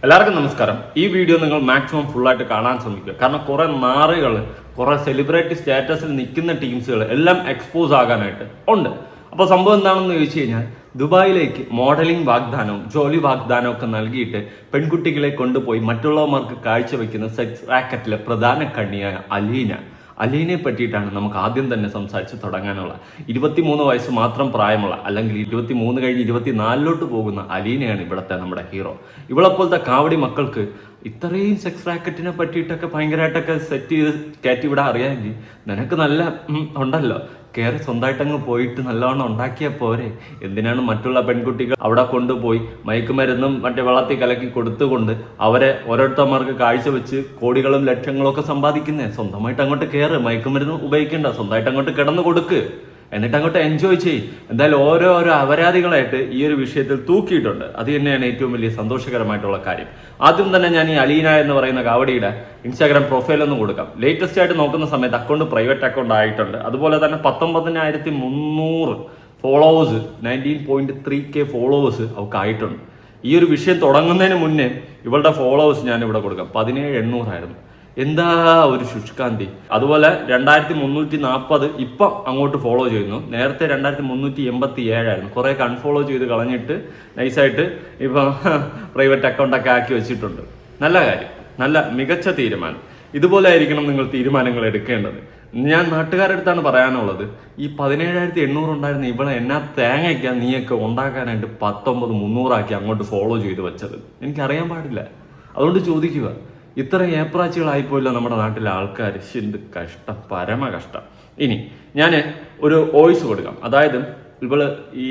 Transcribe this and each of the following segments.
എല്ലാവർക്കും നമസ്കാരം. ഈ വീഡിയോ നിങ്ങൾ മാക്സിമം ഫുള്ളായിട്ട് കാണാൻ ശ്രമിക്കുക. കാരണം കുറെ നാറുകൾ, കുറെ സെലിബ്രിറ്റി സ്റ്റാറ്റസിൽ നിൽക്കുന്ന ടീംസുകൾ എല്ലാം എക്സ്പോസ് ആകാനായിട്ട് ഉണ്ട്. അപ്പോൾ സംഭവം എന്താണെന്ന് ചോദിച്ചു കഴിഞ്ഞാൽ, ദുബായിലേക്ക് മോഡലിംഗ് വാഗ്ദാനവും ജോലി വാഗ്ദാനവും ഒക്കെ നൽകിയിട്ട് പെൺകുട്ടികളെ കൊണ്ടുപോയി മറ്റുള്ളവർക്ക് കാഴ്ചവെക്കുന്ന സെക്സ് റാക്കറ്റിലെ പ്രധാന കണ്ണിയായ അലീനയെ പറ്റിയിട്ടാണ് നമുക്ക് ആദ്യം തന്നെ സംസാരിച്ച് തുടങ്ങാനുള്ള. 23 വയസ്സ് മാത്രം പ്രായമുള്ള, അല്ലെങ്കിൽ 23 കഴിഞ്ഞ് 24 പോകുന്ന അലീനയാണ് ഇവിടുത്തെ നമ്മുടെ ഹീറോ. ഇവളെപ്പോലത്തെ കാവടി മക്കൾക്ക് ഇത്രയും സെക്സ് റാക്കറ്റിനെ പറ്റിയിട്ടൊക്കെ ഭയങ്കരമായിട്ടൊക്കെ സെറ്റ് ചെയ്ത് കയറ്റിവിടാൻ അറിയാമെങ്കിൽ നിനക്ക് നല്ല ഉണ്ടല്ലോ, കയറി സ്വന്തമായിട്ടങ്ങ് പോയിട്ട് നല്ലവണ്ണം ഉണ്ടാക്കിയാൽ പോരെ. എന്തിനാണ് മറ്റുള്ള പെൺകുട്ടികൾ അവിടെ കൊണ്ടുപോയി മയക്കുമരുന്നും മറ്റേ വെള്ളത്തിൽ കലക്കി കൊടുത്തുകൊണ്ട് അവരെ ഓരോരുത്തന്മാർക്ക് കാഴ്ചവെച്ച് കോടികളും ലക്ഷങ്ങളും ഒക്കെ സമ്പാദിക്കുന്നത്? സ്വന്തമായിട്ട് അങ്ങോട്ട് കയറ്, മയക്കുമരുന്ന് ഉപയോഗിക്കേണ്ട, സ്വന്തമായിട്ട് അങ്ങോട്ട് കിടന്നു കൊടുക്ക്, എന്നിട്ട് അങ്ങോട്ട് എൻജോയ് ചെയ്യും. എന്തായാലും ഓരോരോ അപരാധികളായിട്ട് ഈ ഒരു വിഷയത്തിൽ തൂക്കിയിട്ടുണ്ട്. അത് തന്നെയാണ് ഏറ്റവും വലിയ സന്തോഷകരമായിട്ടുള്ള കാര്യം. ആദ്യം തന്നെ ഞാൻ ഈ അലീന എന്ന് പറയുന്ന കാവടിയുടെ ഇൻസ്റ്റാഗ്രാം പ്രൊഫൈൽ ഒന്ന് കൊടുക്കാം. ലേറ്റസ്റ്റ് ആയിട്ട് നോക്കുന്ന സമയത്ത് അക്കൗണ്ട് പ്രൈവറ്റ് അക്കൗണ്ട് ആയിട്ടുണ്ട്. അതുപോലെ തന്നെ 19,300 ഫോളോവേഴ്സ്, 19.3K ഫോളോവേഴ്സ് അവർക്ക് ആയിട്ടുണ്ട്. ഈ ഒരു വിഷയം തുടങ്ങുന്നതിന് മുന്നേ ഇവളുടെ ഫോളോവേഴ്സ് ഞാൻ ഇവിടെ കൊടുക്കാം, 17,800 ആയിരുന്നു. എന്താ ഒരു ശുഷ്കാന്തി. അതുപോലെ 2340 ഇപ്പം അങ്ങോട്ട് ഫോളോ ചെയ്യുന്നു. നേരത്തെ 2387 ആയിരുന്നു. കുറെ കൺഫോളോ ചെയ്ത് കളഞ്ഞിട്ട് നൈസായിട്ട് ഇപ്പം പ്രൈവറ്റ് അക്കൗണ്ടൊക്കെ ആക്കി വെച്ചിട്ടുണ്ട്. നല്ല കാര്യം, നല്ല മികച്ച തീരുമാനം. ഇതുപോലെ ആയിരിക്കണം നിങ്ങൾ തീരുമാനങ്ങൾ എടുക്കേണ്ടത്. ഞാൻ നാട്ടുകാരടുത്താണ് പറയാനുള്ളത്. ഈ 17,800 ഉണ്ടായിരുന്ന ഇവിടെ എന്നാ തേങ്ങയ്ക്കാ നീയൊക്കെ ഉണ്ടാക്കാനായിട്ട് 19,300 ആക്കി അങ്ങോട്ട് ഫോളോ ചെയ്ത് വെച്ചത്? എനിക്കറിയാൻ പാടില്ല. അതുകൊണ്ട് ചോദിക്കുക, ഇത്ര ഏപ്രാച്ചികളായിപ്പോയില്ല നമ്മുടെ നാട്ടിലെ ആൾക്കാർ. എന്ത് കഷ്ടം, പരമ കഷ്ടം. ഇനി ഞാൻ ഒരു വോയിസ് കൊടുക്കാം. അതായത് ഇവള് ഈ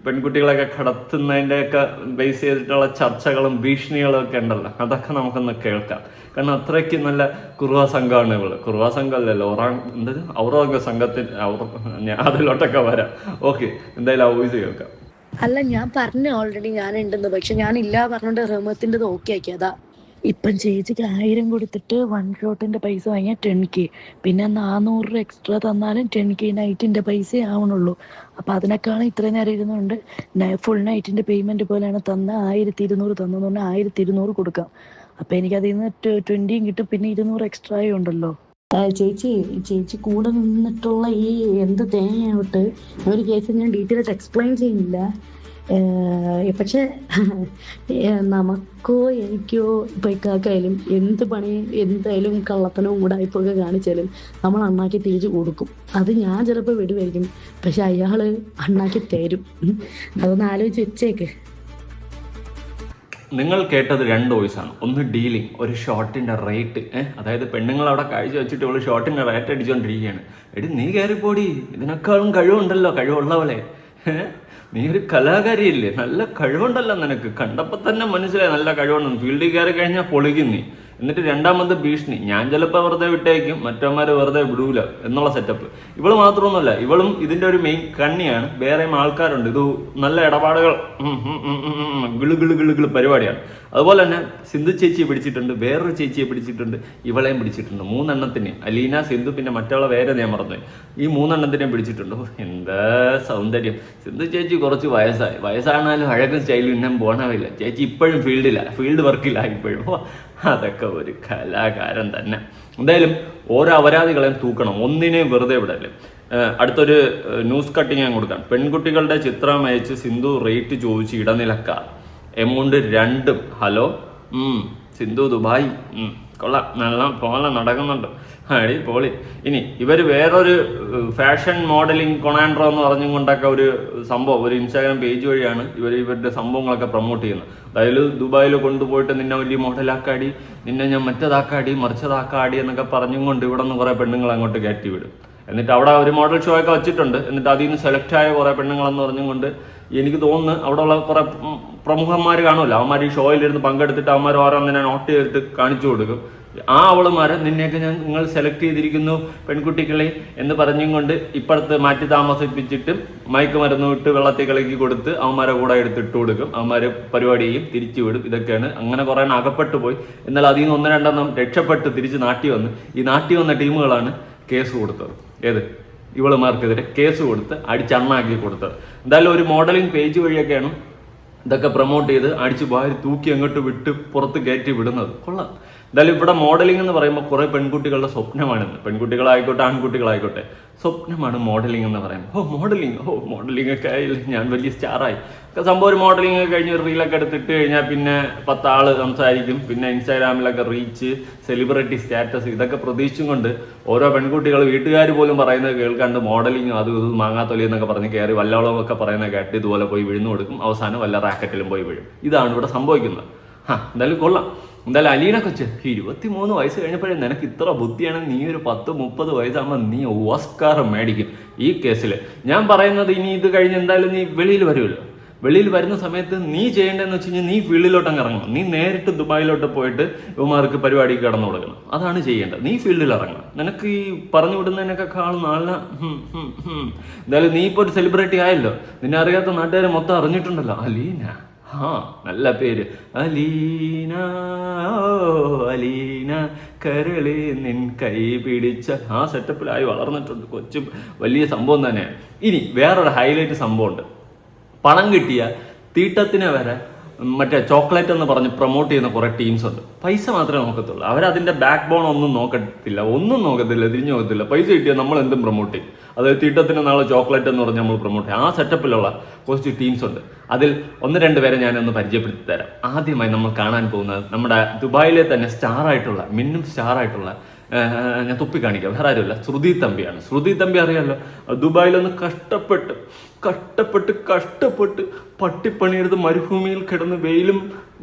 പെൺകുട്ടികളൊക്കെ കടത്തുന്നതിൻ്റെയൊക്കെ ബേസ് ചെയ്തിട്ടുള്ള ചർച്ചകളും ഭീഷണികളും ഒക്കെ ഉണ്ടല്ലോ, അതൊക്കെ നമുക്കൊന്ന് കേൾക്കാം. കാരണം അത്രയ്ക്ക് നല്ല കുറുവ സംഘമാണ് ഇവള്. കുറുവ സംഘമല്ലല്ലോ, ഔറംഗ സംഘത്തിൽ അതിലോട്ടൊക്കെ വരാം. ഓക്കെ, എന്തായാലും ആ വോയിസ് കേൾക്കാം. അല്ല, ഞാൻ പറഞ്ഞു ഓൾറെഡി ഞാനുണ്ടെന്ന്. പക്ഷെ ഞാനില്ല പറഞ്ഞോണ്ട് റഹ്മത്തിൻ്റെ ഓക്കെ ആക്കിയതാ. ഇപ്പം ചേച്ചിക്ക് 1000 കൊടുത്തിട്ട് 1 ഷോട്ടിന്റെ പൈസ വാങ്ങിയാൽ 10K, പിന്നെ 400 എക്സ്ട്രാ തന്നാലും 10K നൈറ്റിന്റെ പൈസ ആവണുള്ളൂ. അപ്പൊ അതിനേക്കാളും ഇത്രയും നേരം ഇരുന്നുകൊണ്ട് ഫുൾ നൈറ്റിന്റെ പേയ്മെന്റ് പോലെയാണ് തന്ന. 1200 തന്നെന്ന് പറഞ്ഞാൽ 1200 കൊടുക്കാം. അപ്പൊ എനിക്ക് അതിൽ നിന്ന് 20 കിട്ടും, പിന്നെ 200 എക്സ്ട്രാ ഉണ്ടല്ലോ. ചേച്ചി കൂടെ നിന്നിട്ടുള്ള ഈ എന്ത് തേങ്ങയാവട്ടെ ഒരു കേസ് ഞാൻ ഡീറ്റെയിൽ ആയിട്ട് എക്സ്പ്ലെയിൻ ചെയ്യുന്നില്ല. പക്ഷെ നമുക്കോ എനിക്കോ ഇപ്പൊ ഇക്കാക്കായാലും എന്ത് പണി എന്തായാലും കള്ളത്തനവും ഉടായ്പൊക്കെ കാണിച്ചാലും നമ്മൾ അണ്ണാക്കി തിരിച്ചു കൊടുക്കും. അത് ഞാൻ ചിലപ്പോൾ വെടിവെക്കും, പക്ഷെ അയാള് അണ്ണാക്കി തരും. അതൊന്ന് ആലോചിച്ച് വെച്ചേക്ക്. നിങ്ങൾ കേട്ടത് 2 വോയിസാണ്. ഒന്ന് ഡീലിംഗ്, ഒരു ഷോട്ടിന്റെ റേറ്റ്. അതായത് പെണ്ണുങ്ങൾ അവിടെ കാഴ്ച വെച്ചിട്ട് ഇവള് ഷോട്ടിന്റെ റേറ്റ് അടിച്ചുകൊണ്ടിരിക്കുകയാണ്. എടി നീ കയറിപ്പോടി, ഇതിനേക്കാളും കഴിവുണ്ടല്ലോ, കഴിവുള്ളവളെ. നീ ഒരു കലാകാരിയല്ലേ, നല്ല കഴിവുണ്ടല്ലോ നിനക്ക്. കണ്ടപ്പോൾ തന്നെ മനസ്സിലായി നല്ല കഴിവുണ്ടെന്ന്. ഫീൽഡിൽ കയറി കഴിഞ്ഞാൽ പൊളിക്കും നീ. എന്നിട്ട് രണ്ടാമത് ഭീഷണി, ഞാൻ ചിലപ്പോൾ വെറുതെ വിട്ടേക്കും, മറ്റന്മാർ വെറുതെ വിടൂല എന്നുള്ള സെറ്റപ്പ്. ഇവള് മാത്രമൊന്നുമല്ല, ഇവളും ഇതിന്റെ ഒരു മെയിൻ കണ്ണിയാണ്. വേറെയും ആൾക്കാരുണ്ട്. ഇത് നല്ല ഇടപാടുകൾ, ഗിളു പരിപാടിയാണ്. അതുപോലെ തന്നെ സിന്ധു ചേച്ചിയെ പിടിച്ചിട്ടുണ്ട്, വേറൊരു ചേച്ചിയെ പിടിച്ചിട്ടുണ്ട്, ഇവളെയും പിടിച്ചിട്ടുണ്ട്. 3 എണ്ണത്തിന്, അലീന, സിന്ധു, പിന്നെ മറ്റുള്ള വേറെ ഞാൻ മറന്നു. ഈ 3 എണ്ണത്തിനെയും പിടിച്ചിട്ടുണ്ട്. എന്താ സൗന്ദര്യം. സിന്ധു ചേച്ചി കുറച്ച് വയസ്സാണാലും അഴകും സ്റ്റൈലും ഇന്നും പോണവില്ല. ചേച്ചി ഇപ്പോഴും ഫീൽഡ് വർക്കില്ല ഇപ്പോഴും. അതൊക്കെ ഒരു കലാകാരൻ തന്നെ. എന്തായാലും ഓരോ അപരാധികളെയും തൂക്കണം, ഒന്നിനെയും വെറുതെ വിടല്ലേ. അടുത്തൊരു ന്യൂസ് കട്ടിങ് ഞാൻ കൊടുക്കാം. പെൺകുട്ടികളുടെ ചിത്രം അയച്ച് സിന്ധു റേറ്റ് ചോദിച്ച് ഇടനിലക്കാർ, എമൗണ്ട് 2. ഹലോ, സിന്ധു ദുബായ്, കൊള്ളാം, നല്ല പോലെ നടക്കുന്നുണ്ട്, അടി പൊളി. ഇനി ഇവർ വേറൊരു ഫാഷൻ മോഡലിംഗ് കൊണാൻഡ്രോ എന്ന് പറഞ്ഞും കൊണ്ടൊക്കെ ഒരു സംഭവം, ഒരു ഇൻസ്റ്റാഗ്രാം പേജ് വഴിയാണ് ഇവരുടെ സംഭവങ്ങളൊക്കെ പ്രൊമോട്ട് ചെയ്യുന്നത്. അതായത് ദുബായിൽ കൊണ്ടുപോയിട്ട് നിന്നെ വലിയ മോഡലാക്കാടി, നിന്നെ ഞാൻ മറ്റേതാക്കാടി മറിച്ചതാക്കാടി എന്നൊക്കെ പറഞ്ഞും കൊണ്ട് ഇവിടെ നിന്ന് കുറേ പെണ്ണുങ്ങൾ അങ്ങോട്ട് കയറ്റി വിടും. എന്നിട്ട് അവിടെ ഒരു മോഡൽ ഷോ ഒക്കെ വെച്ചിട്ടുണ്ട്. എന്നിട്ട് അതിൽ നിന്ന് സെലക്ട് ആയ കുറേ പെണ്ണുങ്ങളെന്ന് പറഞ്ഞും കൊണ്ട് എനിക്ക് തോന്നുന്നു അവിടെ ഉള്ള കുറേ പ്രമുഖന്മാർ കാണുമല്ലോ, അവന്മാർ ഈ ഷോയിലിരുന്ന് പങ്കെടുത്തിട്ട് അവന്മാർ ഓരോന്നിനെ നോട്ട് ചെയ്തിട്ട് കാണിച്ചു കൊടുക്കും. ആ അവളുമാരെ നിന്നെയൊക്കെ നിങ്ങൾ സെലക്ട് ചെയ്തിരിക്കുന്നു പെൺകുട്ടികളെ എന്ന് പറഞ്ഞും കൊണ്ട് ഇപ്പുറത്ത് മാറ്റി താമസിപ്പിച്ചിട്ട് മയക്കുമരുന്ന് വിട്ട് വെള്ളത്തിൽ കളക്കി കൊടുത്ത് അവന്മാരെ കൂടെ എടുത്തിട്ട് കൊടുക്കും. അവന്മാര് പരിപാടി ചെയ്യും, തിരിച്ചു വിടും. ഇതൊക്കെയാണ്. അങ്ങനെ കുറേ അകപ്പെട്ടു പോയി. എന്നാൽ അതിൽ നിന്ന് 1-2 രക്ഷപ്പെട്ട് തിരിച്ച് നാട്ടി വന്ന്, ഈ നാട്ടി വന്ന ടീമുകളാണ് കേസ് കൊടുത്തത്. ഏത് ഇവളുമാർക്കെതിരെ കേസ് കൊടുത്ത് അടിച്ചണ്ണാക്കി കൊടുത്തത്. എന്തായാലും ഒരു മോഡലിംഗ് പേജ് വഴിയൊക്കെയാണ് ഇതൊക്കെ പ്രൊമോട്ട് ചെയ്ത് അടിച്ച് വാരി തൂക്കി അങ്ങോട്ട് വിട്ട് പുറത്ത് കയറ്റി വിടുന്നത് കൊള്ളാം. എന്തായാലും ഇവിടെ മോഡലിംഗ് എന്ന് പറയുമ്പോൾ കുറേ പെൺകുട്ടികളുടെ സ്വപ്നമാണെന്ന്. പെൺകുട്ടികളായിക്കോട്ടെ ആൺകുട്ടികളായിക്കോട്ടെ സ്വപ്നമാണ് മോഡലിംഗ് എന്ന് പറയുമ്പോൾ. മോഡലിംഗ് ഒക്കെ ആയില്ലേ, ഞാൻ വലിയ സ്റ്റാറായി. സംഭവം ഒരു മോഡലിംഗ് ഒക്കെ കഴിഞ്ഞ് ഒരു റീലൊക്കെ എടുത്തിട്ട് കഴിഞ്ഞാൽ പിന്നെ 10 ആള് സംസാരിക്കും. പിന്നെ ഇൻസ്റ്റാഗ്രാമിലൊക്കെ റീച്ച്, സെലിബ്രിറ്റി സ്റ്റാറ്റസ്, ഇതൊക്കെ പ്രതീക്ഷിച്ചും കൊണ്ട് ഓരോ പെൺകുട്ടികൾ വീട്ടുകാർ പോലും പറയുന്നത് കേൾക്കാണ്ട് മോഡലിംഗ് അത് ഇത് മാങ്ങാത്തൊലി എന്നൊക്കെ പറഞ്ഞ് കയറി വല്ലവളമൊക്കെ പറയുന്നത് കേട്ട് ഇതുപോലെ പോയി വിഴുന്നു കൊടുക്കും. അവസാനം വല്ല റാക്കറ്റിലും പോയി വീഴും. ഇതാണ് ഇവിടെ സംഭവിക്കുന്നത്. എന്തായാലും കൊള്ളാം. എന്തായാലും അലീന കൊച്ച് 23 വയസ്സ് കഴിഞ്ഞപ്പോഴേ നിനക്ക് ഇത്ര ബുദ്ധിയാണെങ്കിൽ നീ ഒരു 10-30 വയസ്സാകുമ്പോൾ നീ ഓസ്കാർ മേടിക്കും. ഈ കേസിൽ ഞാൻ പറയുന്നത്, ഇനി ഇത് കഴിഞ്ഞ് എന്തായാലും നീ വെളിയിൽ വരുമല്ലോ. വെളിയിൽ വരുന്ന സമയത്ത് നീ ചെയ്യേണ്ടതെന്ന് വെച്ച് കഴിഞ്ഞാൽ നീ ഫീൽഡിലോട്ട് അങ്ങ് ഇറങ്ങണം. നീ നേരിട്ട് ദുബായിലോട്ട് പോയിട്ട് ഇവന്മാർക്ക് പരിപാടിക്ക് കടന്നു കൊടുക്കണം. അതാണ് ചെയ്യേണ്ടത്. നീ ഫീൽഡിൽ ഇറങ്ങണം. നിനക്ക് ഈ പറഞ്ഞു വിടുന്നതിനൊക്കെ നല്ല എന്തായാലും നീ ഇപ്പോൾ ഒരു സെലിബ്രിറ്റി ആയല്ലോ. നിന്നെ അറിയാത്ത നാട്ടുകാരെ മൊത്തം അറിഞ്ഞിട്ടുണ്ടല്ലോ. അലീന, നല്ല പേര് അലീന. അലീന കരളി നിൻ കൈ പിടിച്ച ആ സെറ്റപ്പിലായി വളർന്നിട്ടുണ്ട്. കൊച്ചും വലിയ സംഭവം തന്നെയാണ്. ഇനി വേറൊരു ഹൈലൈറ്റ് സംഭവമുണ്ട്. പണം കിട്ടിയ തീട്ടത്തിനെ വരെ മറ്റേ ചോക്ലേറ്റ് എന്ന് പറഞ്ഞ് പ്രൊമോട്ട് ചെയ്യുന്ന കുറേ ടീംസ് ഉണ്ട്. പൈസ മാത്രമേ നോക്കത്തുള്ളൂ. അവരതിൻ്റെ ബാക്ക് ബോൺ ഒന്നും നോക്കത്തില്ല, തിരിഞ്ഞു നോക്കത്തില്ല. പൈസ കിട്ടിയാൽ നമ്മൾ എന്തും പ്രൊമോട്ട് ചെയ്യും. അതായത് തീട്ടത്തിന് നാളെ ചോക്ലേറ്റ് എന്ന് പറഞ്ഞ് നമ്മൾ പ്രൊമോട്ട് ചെയ്യും. ആ സെറ്റപ്പിലുള്ള കുറച്ച് ടീംസ് ഉണ്ട്. അതിൽ 1-2 പേരെ ഞാനൊന്ന് പരിചയപ്പെടുത്തി തരാം. ആദ്യമായി നമ്മൾ കാണാൻ പോകുന്നത് നമ്മുടെ ദുബായിലെ തന്നെ സ്റ്റാറായിട്ടുള്ള, മിന്നും സ്റ്റാറായിട്ടുള്ള, ഞാൻ തുപ്പി കാണിക്കാം, വേറെ ആരുമില്ല, ശ്രുതി തമ്പിയാണ്. ശ്രുതി തമ്പി അറിയാമല്ലോ. ദുബായിലൊന്ന് കഷ്ടപ്പെട്ട് പട്ടിപ്പണിയെടുത്ത് മരുഭൂമിയിൽ കിടന്ന് വെയിലും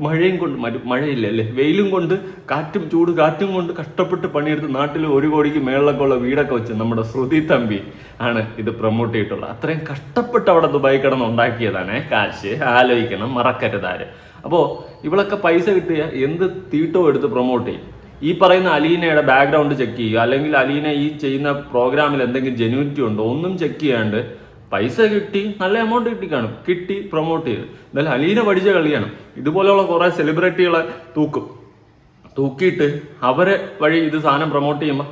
മഴയും കൊണ്ട്, മഴയില്ലല്ലേ, വെയിലും കൊണ്ട് കാറ്റും കൊണ്ട് കഷ്ടപ്പെട്ട് പണിയെടുത്ത് നാട്ടിൽ 1 കോടിക്ക് മേളിലൊക്കെ ഉള്ള വീടൊക്കെ വെച്ച് നമ്മുടെ ശ്രുതി തമ്പി ആണ് ഇത് പ്രൊമോട്ട് ചെയ്തിട്ടുള്ളത്. അത്രയും കഷ്ടപ്പെട്ട് അവിടെ ദുബായി കിടന്ന് ഉണ്ടാക്കിയതാണ് കാശ്. ആലോചിക്കണം, മറക്കരുതാര്. അപ്പോൾ ഇവളൊക്കെ പൈസ കിട്ടിയ എന്ത് തീട്ടവും എടുത്ത് പ്രൊമോട്ട് ചെയ്യും. ഈ പറയുന്ന അലീനയുടെ ബാക്ക്ഗ്രൗണ്ട് ചെക്ക് ചെയ്യുക, അല്ലെങ്കിൽ അലീന ഈ ചെയ്യുന്ന പ്രോഗ്രാമിൽ എന്തെങ്കിലും ജെന്യൂനിറ്റി ഉണ്ടോ ഒന്നും ചെക്ക് ചെയ്യാണ്ട് പൈസ കിട്ടി, നല്ല എമൗണ്ട് കിട്ടി പ്രൊമോട്ട് ചെയ്ത്. എന്തായാലും അലീന പഠിച്ച കളിയാണ്. ഇതുപോലെയുള്ള കുറേ സെലിബ്രിറ്റികളെ തൂക്കിയിട്ട് അവരെ വഴി ഇത് സാധനം പ്രൊമോട്ട് ചെയ്യുമ്പോൾ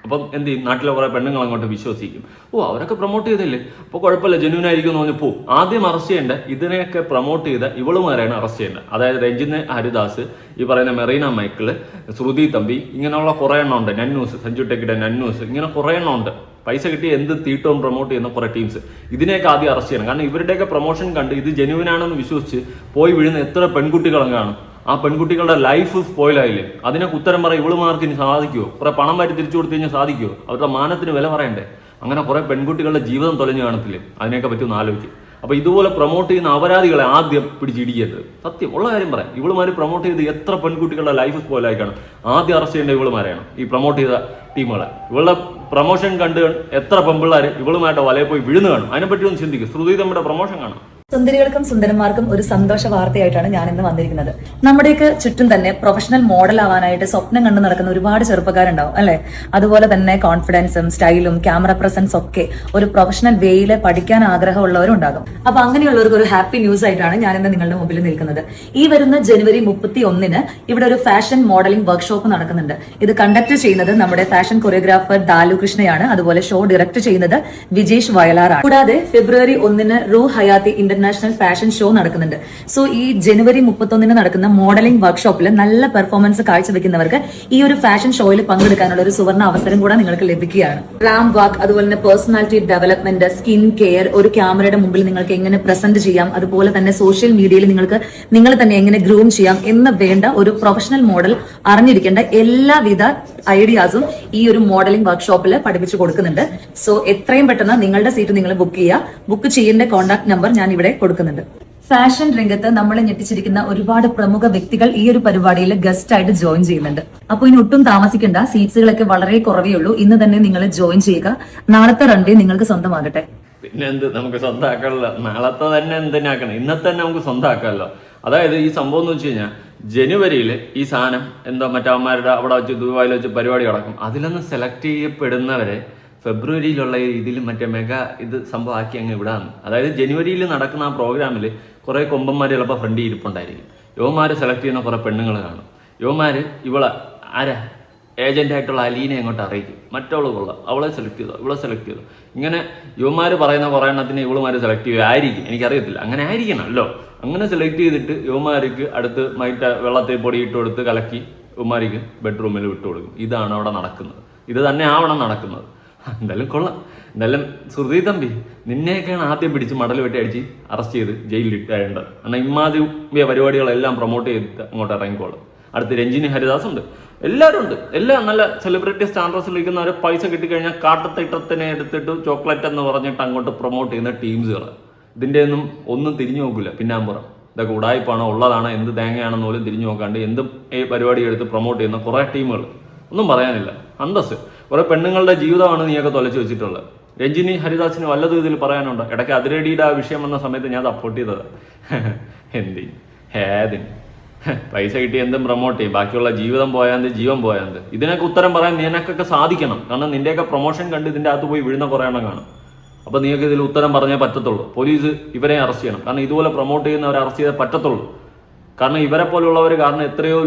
അപ്പം എന്ത് ചെയ്യും, നാട്ടിലെ കുറേ പെണ്ണുങ്ങൾ അങ്ങോട്ട് വിശ്വസിക്കും. അവരൊക്കെ പ്രൊമോട്ട് ചെയ്തില്ലേ, അപ്പോൾ കുഴപ്പമില്ല, ജെന്യൂൻ ആയിരിക്കും എന്ന് പറഞ്ഞ് പോവും. ആദ്യം അറസ്റ്റ് ചെയ്യേണ്ട ഇതിനെയൊക്കെ പ്രൊമോട്ട് ചെയ്ത ഇവളുമാരെയാണ് അറസ്റ്റ് ചെയ്യേണ്ടത്. അതായത് രഞ്ജിത്ത് ഹരിദാസ്, ഈ പറയുന്ന മെറീന മൈക്കിള്, ശ്രുതി തമ്പി, ഇങ്ങനെയുള്ള കുറേ എണ്ണം ഉണ്ട്. നന്നൂസ്, സഞ്ജു ടെക്കിയുടെ നന്നൂസ്, ഇങ്ങനെ കുറേ എണ്ണം ഉണ്ട്. പൈസ കിട്ടി എന്ത് തീട്ടവും പ്രൊമോട്ട് ചെയ്യുന്ന കുറേ ടീംസ്. ഇതിനെയൊക്കെ ആദ്യം അറസ്റ്റ് ചെയ്യണം. കാരണം ഇവരുടെയൊക്കെ പ്രൊമോഷൻ കണ്ട് ഇത് ജെന്യൂനാണെന്ന് വിശ്വസിച്ച് പോയി വീഴുന്ന എത്ര പെൺകുട്ടികളും കാണും. ആ പെൺകുട്ടികളുടെ ലൈഫ് സ്പോയിലായില്ലേ. അതിനൊക്കെ ഉത്തരം പറയാൻ ഇവളുമാർക്ക് ഇനി സാധിക്കുമോ? കുറെ പണം വാരി തിരിച്ചു കൊടുത്തു കഴിഞ്ഞാൽ സാധിക്കുമോ? അവരുടെ മാനത്തിന് വില പറയണ്ടേ? അങ്ങനെ കുറെ പെൺകുട്ടികളുടെ ജീവിതം തൊലഞ്ഞു കാണത്തില്ലേ? അതിനെയൊക്കെ പറ്റി ഒന്ന് ആലോചിക്കും. അപ്പോൾ ഇതുപോലെ പ്രൊമോട്ട് ചെയ്യുന്ന അപരാധികളെ ആദ്യം പിടിച്ചിടിക്കരുത്. സത്യം ഉള്ള കാര്യം പറയാം. ഇവളുമാർ പ്രൊമോട്ട് ചെയ്ത് എത്ര പെൺകുട്ടികളുടെ ലൈഫ് സ്പോയിലായി കാണും. ആദ്യം അറസ്റ്റ് ചെയ്യേണ്ട ഇവളുമാരെയാണ്, ഈ പ്രൊമോട്ട് ചെയ്ത ടീമുകളെ. ഇവളുടെ പ്രൊമോഷൻ കണ്ട് എത്ര പെമ്പിള്ളേർ ഇവളുമായിട്ട് വലയിൽ പോയി വിഴുന്നു കാണും. അതിനെപ്പറ്റി ഒന്ന് ചിന്തിക്കും. ശ്രുതി തമ്മിയുടെ പ്രൊമോഷൻ കാണാം. സുന്ദരികൾക്കും സുന്ദരന്മാർക്കും ഒരു സന്തോഷ വാർത്തയായിട്ടാണ് ഞാൻ ഇന്ന് വന്നിരിക്കുന്നത്. നമ്മുടെയൊക്കെ ചുറ്റും തന്നെ പ്രൊഫഷണൽ മോഡൽ ആവാനായിട്ട് സ്വപ്നം കണ്ടു നടക്കുന്ന ഒരുപാട് ചെറുപ്പക്കാരുണ്ടാവും അല്ലെ. അതുപോലെ തന്നെ കോൺഫിഡൻസും സ്റ്റൈലും ക്യാമറ പ്രസൻസ് ഒക്കെ ഒരു പ്രൊഫഷണൽ വേയിൽ പഠിക്കാൻ ആഗ്രഹമുള്ളവരും ഉണ്ടാകും. അപ്പൊ അങ്ങനെയുള്ളവർക്ക് ഒരു ഹാപ്പി ന്യൂസ് ആയിട്ടാണ് ഞാൻ ഇന്ന് നിങ്ങളുടെ മുമ്പിൽ നിൽക്കുന്നത്. ഈ വരുന്ന ജനുവരി 31 ഇവിടെ ഒരു ഫാഷൻ മോഡലിംഗ് വർക്ക്ഷോപ്പ് നടക്കുന്നുണ്ട്. ഇത് കണ്ടക്ട് ചെയ്യുന്നത് നമ്മുടെ ഫാഷൻ കൊറിയോഗ്രാഫർ ദാലു കൃഷ്ണയാണ്. അതുപോലെ ഷോ ഡയറക്ട് ചെയ്യുന്നത് വിജേഷ് വയലാറാണ്. കൂടാതെ ഫെബ്രുവരി 1 റൂ ഹയാത്തി ഇന്റർനാഷണൽ ഫാഷൻ ഷോ നടക്കുന്നുണ്ട്. സോ ഈ ജനുവരി 31 നടക്കുന്ന മോഡലിംഗ് വർക്ക്ഷോപ്പിൽ നല്ല പെർഫോമൻസ് കാഴ്ചവെക്കുന്നവർക്ക് ഈ ഒരു ഫാഷൻ ഷോയിൽ പങ്കെടുക്കാനുള്ള ഒരു സുവർണ്ണ അവസരം കൂടെ നിങ്ങൾക്ക് ലഭിക്കുകയാണ്. റാം വാക്ക്, അതുപോലെ തന്നെ പേഴ്സണാലിറ്റി ഡെവലപ്മെന്റ്, സ്കിൻ കെയർ, ഒരു ക്യാമറയുടെ മുമ്പിൽ നിങ്ങൾക്ക് എങ്ങനെ പ്രസന്റ് ചെയ്യാം, അതുപോലെ തന്നെ സോഷ്യൽ മീഡിയയിൽ നിങ്ങൾ തന്നെ എങ്ങനെ ഗ്രൂം ചെയ്യാം എന്ന് വേണ്ട ഒരു പ്രൊഫഷണൽ മോഡൽ അറിഞ്ഞിരിക്കേണ്ട എല്ലാവിധ ഐഡിയാസും ഈ ഒരു മോഡലിംഗ് വർക്ക്ഷോപ്പിൽ പഠിപ്പിച്ചു കൊടുക്കുന്നുണ്ട്. സോ എത്രയും പെട്ടെന്ന് നിങ്ങളുടെ സീറ്റ് നിങ്ങൾ ബുക്ക് ചെയ്യുക. ബുക്ക് ചെയ്യേണ്ട കോൺടാക്ട് നമ്പർ ഞാൻ ഇവിടെ കൊടുക്കുന്നുണ്ട്. ഫാഷൻ രംഗത്ത് നമ്മളെ ഞെട്ടിച്ചിരിക്കുന്ന ഒരുപാട് പ്രമുഖ വ്യക്തികൾ ഈ ഒരു പരിപാടിയിൽ ഗസ്റ്റ് ആയിട്ട് ജോയിൻ ചെയ്യുന്നുണ്ട്. അപ്പോൾ ഇനി ഒട്ടും താമസിക്കേണ്ട, സീറ്റ്സുകളൊക്കെ വളരെ കുറവേ ഉള്ളൂ. ഇന്ന് തന്നെ നിങ്ങൾ ജോയിൻ ചെയ്യുക. നാളത്തെ റൺവേ നിങ്ങൾക്ക് സ്വന്തമാകട്ടെ. പിന്നെ എന്ത് നമുക്ക് സ്വന്തമാക്കാമല്ലോ. നാളത്തെ തന്നെ എന്തിനാക്കണം, ഇന്നത്തെ തന്നെ നമുക്ക് സ്വന്തമാക്കാമല്ലോ. അതായത് ഈ സംഭവം എന്ന് വെച്ച് കഴിഞ്ഞാൽ ജനുവരിയിൽ ഈ സാധനം എന്തോ മറ്റവന്മാരുടെ അവിടെ വെച്ച് ദുബായിൽ വെച്ച് പരിപാടി നടക്കും. അതിലൊന്ന് സെലക്ട് ചെയ്യപ്പെടുന്നവരെ ഫെബ്രുവരിയിലുള്ള ഇതിൽ മറ്റേ മെഗാ ഇത് സംഭവം ആക്കി അങ്ങ് വിടാന്ന്. അതായത് ജനുവരിയിൽ നടക്കുന്ന ആ പ്രോഗ്രാമിൽ കുറേ കൊമ്പന്മാർ ചിലപ്പോൾ ഫ്രണ്ടിൽ ഇരിപ്പുണ്ടായിരിക്കും. യുവമാർ സെലക്ട് ചെയ്യുന്ന കുറേ പെണ്ണുങ്ങൾ കാണും. യുവമാർ ഇവളെ ആരാ ഏജൻ്റായിട്ടുള്ള അലീനെ അങ്ങോട്ട് അറിയിക്കും. മറ്റവൾ കൊള്ളാം, അവളെ സെലക്ട് ചെയ്തോ, ഇവളെ സെലക്ട് ചെയ്തോ. ഇങ്ങനെ യുവന്മാർ പറയുന്ന കുറേ എണ്ണത്തിന് ഇവളുമാർ സെലക്ട് ചെയ്യുമായിരിക്കും, എനിക്കറിയത്തില്ല. അങ്ങനെ ആയിരിക്കണമല്ലോ. അങ്ങനെ സെലക്ട് ചെയ്തിട്ട് യുവന്മാർക്ക് അടുത്ത് വെള്ളത്തിൽ പൊടി ഇട്ട് കൊടുത്ത് കലക്കി യുവന്മാർക്ക് ബെഡ്റൂമിൽ വിട്ടു കൊടുക്കും. ഇതാണ് അവിടെ നടക്കുന്നത്. ഇത് തന്നെ ആവണം നടക്കുന്നത്. എന്തായാലും കൊള്ളാം. എന്തായാലും ശ്രുതി തമ്പി, നിന്നെയൊക്കെയാണ് ആദ്യം പിടിച്ച് മടൽ വെട്ടി അടിച്ച് അറസ്റ്റ് ചെയ്ത് ജയിലിൽ ഇട്ടേണ്ടത്. കാരണം ഇമാതിരിയ പരിപാടികളെല്ലാം പ്രൊമോട്ട് ചെയ്തിട്ട് അങ്ങോട്ട് ഇറങ്ങിക്കോളും. അടുത്ത് രഞ്ജിനി ഹരിദാസ് ഉണ്ട്, എല്ലാവരും ഉണ്ട്. എല്ലാം നല്ല സെലിബ്രിറ്റി സ്റ്റാൻഡേർഡ്സിൽ ഇരിക്കുന്നവർ പൈസ കിട്ടിക്കഴിഞ്ഞാൽ കാട്ടത്തിട്ടത്തിനെ എടുത്തിട്ട് ചോക്ലേറ്റ് എന്ന് പറഞ്ഞിട്ട് അങ്ങോട്ട് പ്രൊമോട്ട് ചെയ്യുന്ന ടീംസുകൾ. ഇതിൻ്റെ ഒന്നും തിരിഞ്ഞു നോക്കില്ല. പിന്നാമ്പുറം ഇതൊക്കെ ഉടായ്പാണോ ഉള്ളതാണോ എന്ത് തേങ്ങയാണെന്ന് പോലും തിരിഞ്ഞു നോക്കാണ്ട് എന്ത് ഈ പരിപാടി എടുത്ത് പ്രൊമോട്ട് ചെയ്യുന്ന കുറേ ടീമുകൾ. ഒന്നും പറയാനില്ല. അന്തസ്. കുറേ പെണ്ണുങ്ങളുടെ ജീവിതമാണ് നീയൊക്കെ തൊലച്ചു വെച്ചിട്ടുള്ളത്. രഞ്ജിനി ഹരിദാസിന് വല്ലതും ഇതിൽ പറയാനുണ്ടോ? ഇടയ്ക്ക് അതിരടിയുടെ ആ വിഷയം വന്ന സമയത്ത് ഞാൻ സപ്പോർട്ട് ചെയ്തത്. ഏതിന് പൈസ കിട്ടി എന്തും പ്രൊമോട്ട് ചെയ്യും, ബാക്കിയുള്ള ജീവിതം പോയാന്ത് ജീവൻ പോയാന്ത്. ഇതിനൊക്കെ ഉത്തരം പറയാൻ നിനക്കൊക്കെ സാധിക്കണം. കാരണം നിന്റെയൊക്കെ പ്രൊമോഷൻ കണ്ട് ഇതിൻ്റെ അകത്ത് പോയി വീഴുന്ന കുറേ എണ്ണം കാണും. അപ്പോൾ നീയൊക്കെ ഇതിൽ ഉത്തരം പറഞ്ഞേ പറ്റത്തുള്ളൂ. പോലീസ് ഇവരെ അറസ്റ്റ് ചെയ്യണം. കാരണം ഇതുപോലെ പ്രൊമോട്ട് ചെയ്യുന്നവരെ അറസ്റ്റ് ചെയ്തേ പറ്റത്തുള്ളൂ. കാരണം ഇവരെ പോലുള്ളവർ കാരണം എത്രയോ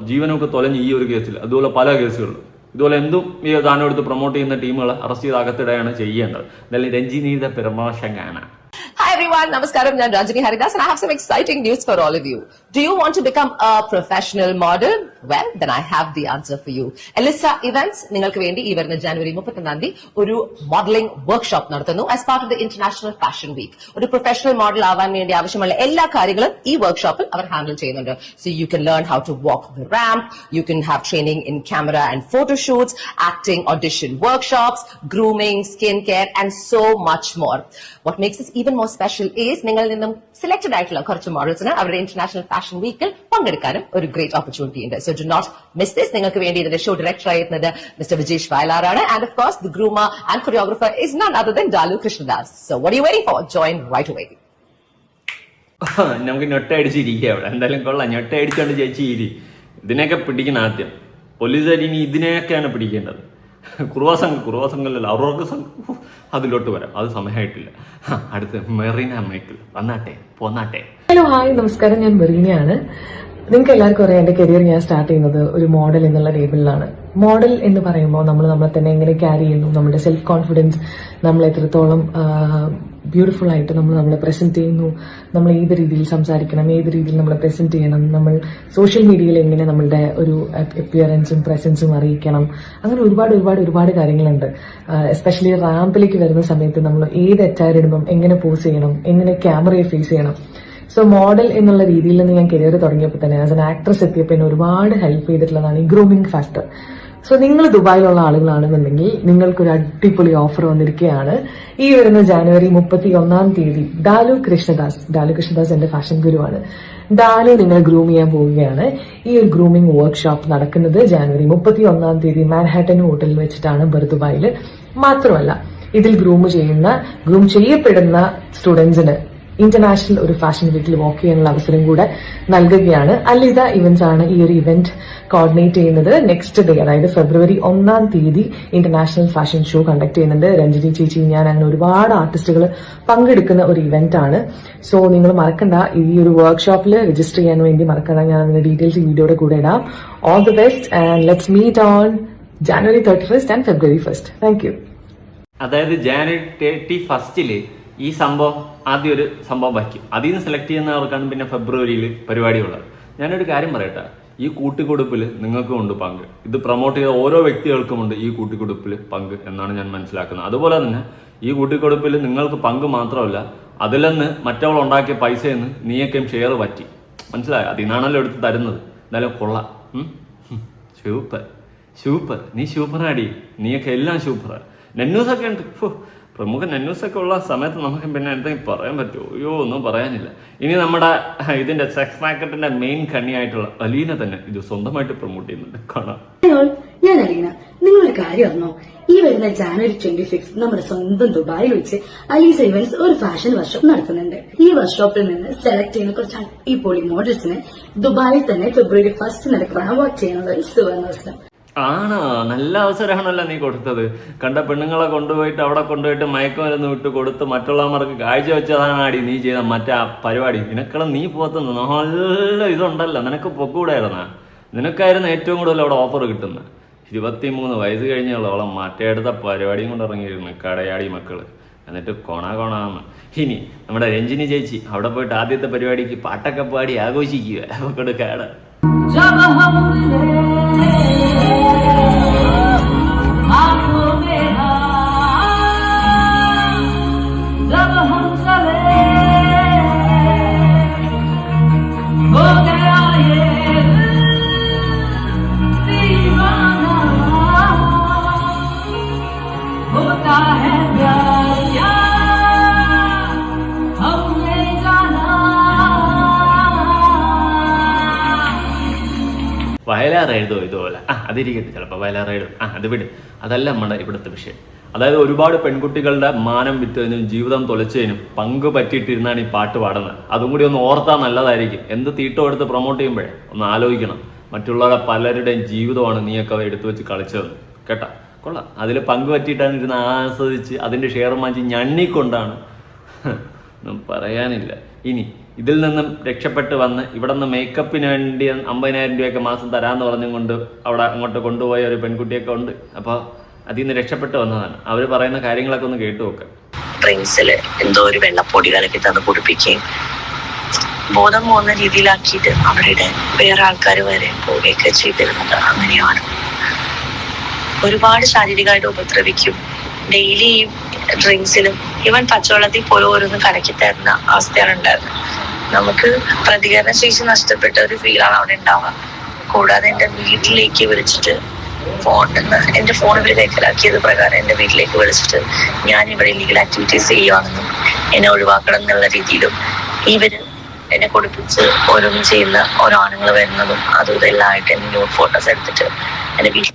ജീവനൊക്കെ തൊലഞ്ഞ് ഈ ഒരു കേസിൽ, അതുപോലെ പല കേസുകളിലും ഇതുപോലെ എന്തും ഈ ഗാനം എടുത്ത് പ്രൊമോട്ട് ചെയ്യുന്ന ടീമുകളെ അറസ്റ്റ് ചെയ്ത് അകത്തിടുകയാണ് ചെയ്യേണ്ടത്. എന്തായാലും രഞ്ജിനിയുടെ പ്രമോഷൻ കാണാം. Hi everyone, Namaskaram, I'm Ranjini Haridas and I have some exciting news for all of you. Do you want to become a professional model? Well, then I have the answer for you. Elissa Events, നിങ്ങൾക്ക് വേണ്ടി ഈ വരുന്ന ജനുവരി 31 ഒരു modelling workshop നടത്തുന്നു as part of the International Fashion Week. ഒരു professional model ആവാൻ വേണ്ടി ആവശ്യമുള്ള എല്ലാ കാര്യങ്ങളും ഈ വർക്ക്ഷോപ്പിൽ അവർ ഹാൻഡിൽ ചെയ്യുന്നുണ്ട്. So you can learn how to walk the ramp, you can have training in camera and photo shoots, acting, audition workshops, grooming, skincare and so much more. What makes this even more special is നിങ്ങളിൽ നിന്നും selected ആയിട്ടുള്ള കുറച്ച് മോഡൽസിന് അവരുടെ international fashion വീക്കിൽ പങ്കെടുക്കാനും ഒരു great opportunity ഉണ്ട്. So do not miss this. നിങ്ങൾക്ക് വേണ്ടി ഇതിന്റെ ഷോ ഡയറക്ടർ ആയിരുന്നത് മിസ്റ്റർ വിജേഷ് വയലാറാണ്. And of course the groomer and choreographer is none other than Dalu Krishnadas. So what are you waiting for? Join right away. നമുക്ക് ഞൊട്ടയടിച്ചിരിക്കുക അവിടെ. എന്തായാലും കൊള്ളാം. ഞൊട്ടയടിച്ചോണ്ട് ചേച്ചി ഇതിനെയൊക്കെ പിടിക്കണം ആദ്യം. പോലീസുകാർ ഇനി ഇതിനെയൊക്കെയാണ് പിടിക്കേണ്ടത്. കുറുവാസംഘമല്ലല്ലോ, അവർക്ക് അതിലോട്ട് വരാം. അത് സമയമായിട്ടില്ല. അടുത്ത് മെറീന മൈക്കിൾ വന്നാട്ടെ പോന്നാട്ടെ. ഹലോ, ഹായ്, നമസ്കാരം. ഞാൻ മെറീനയാണ്. നിങ്ങൾക്ക് എല്ലാവർക്കും അറിയാം, എന്റെ കരിയർ ഞാൻ സ്റ്റാർട്ട് ചെയ്യുന്നത് ഒരു മോഡൽ എന്നുള്ള ലേബിളിലാണ്. മോഡൽ എന്ന് പറയുമ്പോൾ നമ്മൾ നമ്മളെ തന്നെ എങ്ങനെ ക്യാരി ചെയ്യുന്നു, നമ്മുടെ സെൽഫ് കോൺഫിഡൻസ്, നമ്മൾ എത്രത്തോളം ബ്യൂട്ടിഫുൾ ആയിട്ട് നമ്മളെ പ്രസന്റ് ചെയ്യുന്നു, നമ്മൾ ഏത് രീതിയിൽ സംസാരിക്കണം, ഏത് രീതിയിൽ നമ്മളെ പ്രസന്റ് ചെയ്യണം, നമ്മൾ സോഷ്യൽ മീഡിയയിൽ എങ്ങനെ നമ്മളുടെ ഒരു അപ്പിയറൻസും പ്രസൻസും അറിയിക്കണം, അങ്ങനെ ഒരുപാട് കാര്യങ്ങളുണ്ട്. എസ്പെഷ്യലി റാമ്പിലേക്ക് വരുന്ന സമയത്ത് നമ്മൾ ഏത് അറ്റയർ ഇടുമ്പം എങ്ങനെ പോസ് ചെയ്യണം, എങ്ങനെ ക്യാമറയെ ഫേസ് ചെയ്യണം. സോ മോഡൽ എന്നുള്ള രീതിയിൽ നിന്ന് ഞാൻ കരിയർ തുടങ്ങിയപ്പോൾ തന്നെ ആസ് എൻ ആക്ട്രസ് എത്തിയപ്പോൾ എന്നെ ഒരുപാട് ഹെൽപ്പ് ചെയ്തിട്ടുള്ളതാണ് ഈ ഗ്രൂമിംഗ് ഫാക്ടർ. സോ നിങ്ങൾ ദുബായിലുള്ള ആളുകളാണെന്നുണ്ടെങ്കിൽ നിങ്ങൾക്കൊരു അടിപൊളി ഓഫർ വന്നിരിക്കുകയാണ്. ഈ വരുന്ന ജനുവരി 31 ഡാലു കൃഷ്ണദാസ് എന്റെ ഫാഷൻ ഗുരുവാണ്. ഡാലു നിങ്ങളെ ഗ്രൂം ചെയ്യാൻ പോവുകയാണ്. ഈ ഒരു ഗ്രൂമിംഗ് വർക്ക്ഷോപ്പ് നടക്കുന്നത് ജനുവരി 31 മാൻഹാട്ടൻ ഹോട്ടലിൽ വെച്ചിട്ടാണ് ദുബായിൽ. മാത്രമല്ല ഇതിൽ ഗ്രൂം ചെയ്യപ്പെടുന്ന സ്റ്റുഡൻസിന് ഇന്റർനാഷണൽ ഒരു ഫാഷൻ വീക്കിൽ വാക്ക് ചെയ്യാനുള്ള അവസരം കൂടെ നൽകുകയാണ്. അലിത ഇവന്റ്സ് ആണ് ഈ ഒരു ഇവന്റ് കോർഡിനേറ്റ് ചെയ്യുന്നത്. നെക്സ്റ്റ് ഡേ, അതായത് ഫെബ്രുവരി 1 ഇന്റർനാഷണൽ ഫാഷൻ ഷോ കണ്ടക്ട് ചെയ്യുന്നുണ്ട്. രഞ്ജിനി ചേച്ചി, ഞാൻ അങ്ങനെ ഒരുപാട് ആർട്ടിസ്റ്റുകൾ പങ്കെടുക്കുന്ന ഒരു ഇവന്റ് ആണ്. സോ നിങ്ങൾ മറക്കണ്ട, ഈ ഒരു വർക്ക്ഷോപ്പിൽ രജിസ്റ്റർ ചെയ്യാൻ വേണ്ടി മറക്കണ്ട. ഞാൻ അതിന്റെ ഡീറ്റെയിൽസ് ഈ വീഡിയോയുടെ കൂടെ ഇടാം. All the best and let's meet on January 31 and February 1. Thank you. അതായത് ജനുവരി 31 ഈ സംഭവം ആദ്യം ഒരു സംഭവം വയ്ക്കും. അതിൽ നിന്ന് സെലക്ട് ചെയ്യുന്നവർക്കാണ് പിന്നെ ഫെബ്രുവരിയിൽ പരിപാടിയുള്ളത്. ഞാനൊരു കാര്യം പറയട്ടെ, ഈ കൂട്ടിക്കൊടുപ്പിൽ നിങ്ങൾക്കും ഉണ്ട് പങ്ക്. ഇത് പ്രൊമോട്ട് ചെയ്ത ഓരോ വ്യക്തികൾക്കുമുണ്ട് ഈ കൂട്ടിക്കൊടുപ്പിൽ പങ്ക് എന്നാണ് ഞാൻ മനസ്സിലാക്കുന്നത്. അതുപോലെ തന്നെ ഈ കൂട്ടിക്കൊടുപ്പിൽ നിങ്ങൾക്ക് പങ്ക് മാത്രമല്ല, അതിൽ നിന്ന് മറ്റവൾ ഉണ്ടാക്കിയ പൈസയിൽ നിന്ന് നീയൊക്കെയും ഷെയർ പറ്റി. മനസ്സിലായോ? അതിൽ നിന്നാണല്ലോ എടുത്ത് തരുന്നത്. എന്തായാലും കൊള്ളാം. സൂപ്പർ. നീ സൂപ്പറാടി. നീയൊക്കെ എല്ലാം സൂപ്പറാ. നെന്നൂസൊക്കെ ഉണ്ട്. പ്രമുഖ നെന്നൂസൊക്കെ ഉള്ള സമയത്ത് നമുക്ക് പിന്നെ എന്തെങ്കിലും പറയാൻ പറ്റുമോ? അയ്യോ, ഒന്നും പറയാനില്ല. ഇനി നമ്മുടെ ഇതിന്റെ സെക്സ് മാർക്കറ്റിന്റെ മെയിൻ കണ്ണിയായിട്ടുള്ള അലീന തന്നെ ഇത് സ്വന്തമായിട്ട് പ്രൊമോട്ട് ചെയ്യുന്നുണ്ട്. കാണാം. ഞാൻ അലീന. നിങ്ങളൊരു കാര്യം അറിഞ്ഞോ? ഈ വരുന്ന ജനുവരി 26 നമ്മുടെ സ്വന്തം ദുബായിൽ വെച്ച് അലീസ ഇവന്റ്സ് ഒരു ഫാഷൻ വർക്ക്ഷോപ്പ് നടത്തുന്നുണ്ട്. ഈ വർക്ക്ഷോപ്പിൽ നിന്ന് സെലക്ട് ചെയ്യുന്ന കുറച്ച് അടിപൊളി മോഡൽസിന് ദുബായിൽ തന്നെ ഫെബ്രുവരി 1 നടക്കുന്ന അവാർഡ് ചെയ്യാനുള്ള ഒരു സുവർണാവസരം. ആണോ? നല്ല അവസരമാണല്ലോ നീ കൊടുത്തത്. കണ്ട പെണ്ണുങ്ങളെ കൊണ്ടുപോയിട്ട് മയക്കുമരുന്ന് വിട്ട് കൊടുത്ത് മറ്റുള്ളവർക്ക് കാഴ്ച വെച്ചതാണ് ആടി നീ ചെയ്ത മറ്റേ പരിപാടി. നിനക്കുള്ള നീ പോത്തുന്നു നല്ല ഇതുണ്ടല്ലോ. നിനക്ക് പൊക്കൂടായിരുന്ന നിനക്കായിരുന്നു ഏറ്റവും കൂടുതൽ അവിടെ ഓഫർ കിട്ടുന്നത്. 23 വയസ്സ് കഴിഞ്ഞുള്ളവളം മറ്റേടുത്ത പരിപാടിയും കൊണ്ട് ഇറങ്ങിയിരുന്നു കടയാടി മക്കള്. എന്നിട്ട് കൊണാന്ന്. ഇനി നമ്മുടെ രഞ്ജിനി ചേച്ചി അവിടെ പോയിട്ട് ആദ്യത്തെ പരിപാടിക്ക് പാട്ടൊക്കെ പാടി ആഘോഷിക്കുക. മക്കളുടെ കാട വയലാർ എഴുതോ ഇതുപോലെ അതിരിക്കട്ടെ, ചിലപ്പോൾ വയലാർ എഴുതും. അത് വിടും. അതല്ല നമ്മുടെ ഇവിടുത്തെ വിഷയം. അതായത് ഒരുപാട് പെൺകുട്ടികളുടെ മാനം വിറ്റതിനും ജീവിതം തൊലച്ചതിനും പങ്ക് പറ്റിയിട്ടിരുന്നാണ് ഈ പാട്ട് പാടുന്നത്. അതും കൂടി ഒന്ന് ഓർത്താൽ നല്ലതായിരിക്കും. എന്ത് തീട്ടോ എടുത്ത് പ്രൊമോട്ട് ചെയ്യുമ്പോഴേ ഒന്ന് ആലോചിക്കണം. മറ്റുള്ളവരുടെ പലരുടെയും ജീവിതമാണ് നീയൊക്കെ എടുത്തു വെച്ച് കളിച്ചത് കേട്ടാ. കൊള്ളാം. അതിൽ പങ്ക് പറ്റിയിട്ടാണ് ഇരുന്ന് ആസ്വദിച്ച് അതിൻ്റെ ഷെയർ മാറ്റി ഞണ്ണിക്കൊണ്ടാണ്. ഒന്നും പറയാനില്ല. ഇനി ഇതിൽ നിന്നും രക്ഷപ്പെട്ട് വന്ന് ഇവിടെ നിന്ന് മേക്കപ്പിന് വേണ്ടി 50,000 രൂപയൊക്കെ മാസം തരാമെന്ന് പറഞ്ഞും കൊണ്ട് അവിടെ അങ്ങോട്ട് കൊണ്ടുപോയ ഒരു പെൺകുട്ടിയൊക്കെ ഉണ്ട്. അപ്പോൾ അതിൽ നിന്ന് രക്ഷപ്പെട്ട് വന്നതാണ്. അവർ പറയുന്ന കാര്യങ്ങളൊക്കെ ഒന്ന് കേട്ടു നോക്കാം. ഡ്രിങ്ക്സില് എന്തോ ഒരു വെള്ളപ്പൊടി കലക്കി തന്ന് കുടിപ്പിക്കുകയും ബോധം പോകുന്ന രീതിയിലാക്കിയിട്ട് അവരുടെ വേറെ ആൾക്കാർ വരെ പോവുകയൊക്കെ ചെയ്തിരുന്നത് അങ്ങനെയാണ്. ഒരുപാട് ശാരീരികമായിട്ട് ഉപദ്രവിക്കും. ഡെയിലി ഈ ഡ്രിങ്ക്സിലും ഈവൻ പച്ചവെള്ളത്തിൽ പോലും ഓരോന്ന് കലക്കി തരുന്ന അവസ്ഥയാണ് ഉണ്ടായിരുന്നത്. നമുക്ക് പ്രതികരണ ശേഷി നഷ്ടപ്പെട്ട ഒരു ഫീലാണ് അവിടെ ഉണ്ടാവുക. കൂടാതെ എൻ്റെ വീട്ടിലേക്ക് വിളിച്ചിട്ട് എന്റെ ഫോൺ ഇവർ കൈക്കലാക്കിയത് പ്രകാരം എന്റെ വീട്ടിലേക്ക് വിളിച്ചിട്ട് ഞാൻ ഇവിടെ ഇല്ലീഗൽ ആക്ടിവിറ്റീസ് ചെയ്യുവാണെന്നും എന്നെ ഒഴിവാക്കണം എന്നുള്ള രീതിയിലും ഇവര് എന്നെ കൊടുപ്പിച്ച് ഓരോന്നും ചെയ്യുന്ന ഓരോ ആണുങ്ങൾ വരുന്നതും അതും ഇതെല്ലാം ആയിട്ട് എന്നെ ന്യൂഡ് ഫോട്ടോസ് എടുത്തിട്ട് എന്റെ വീട്ടിൽ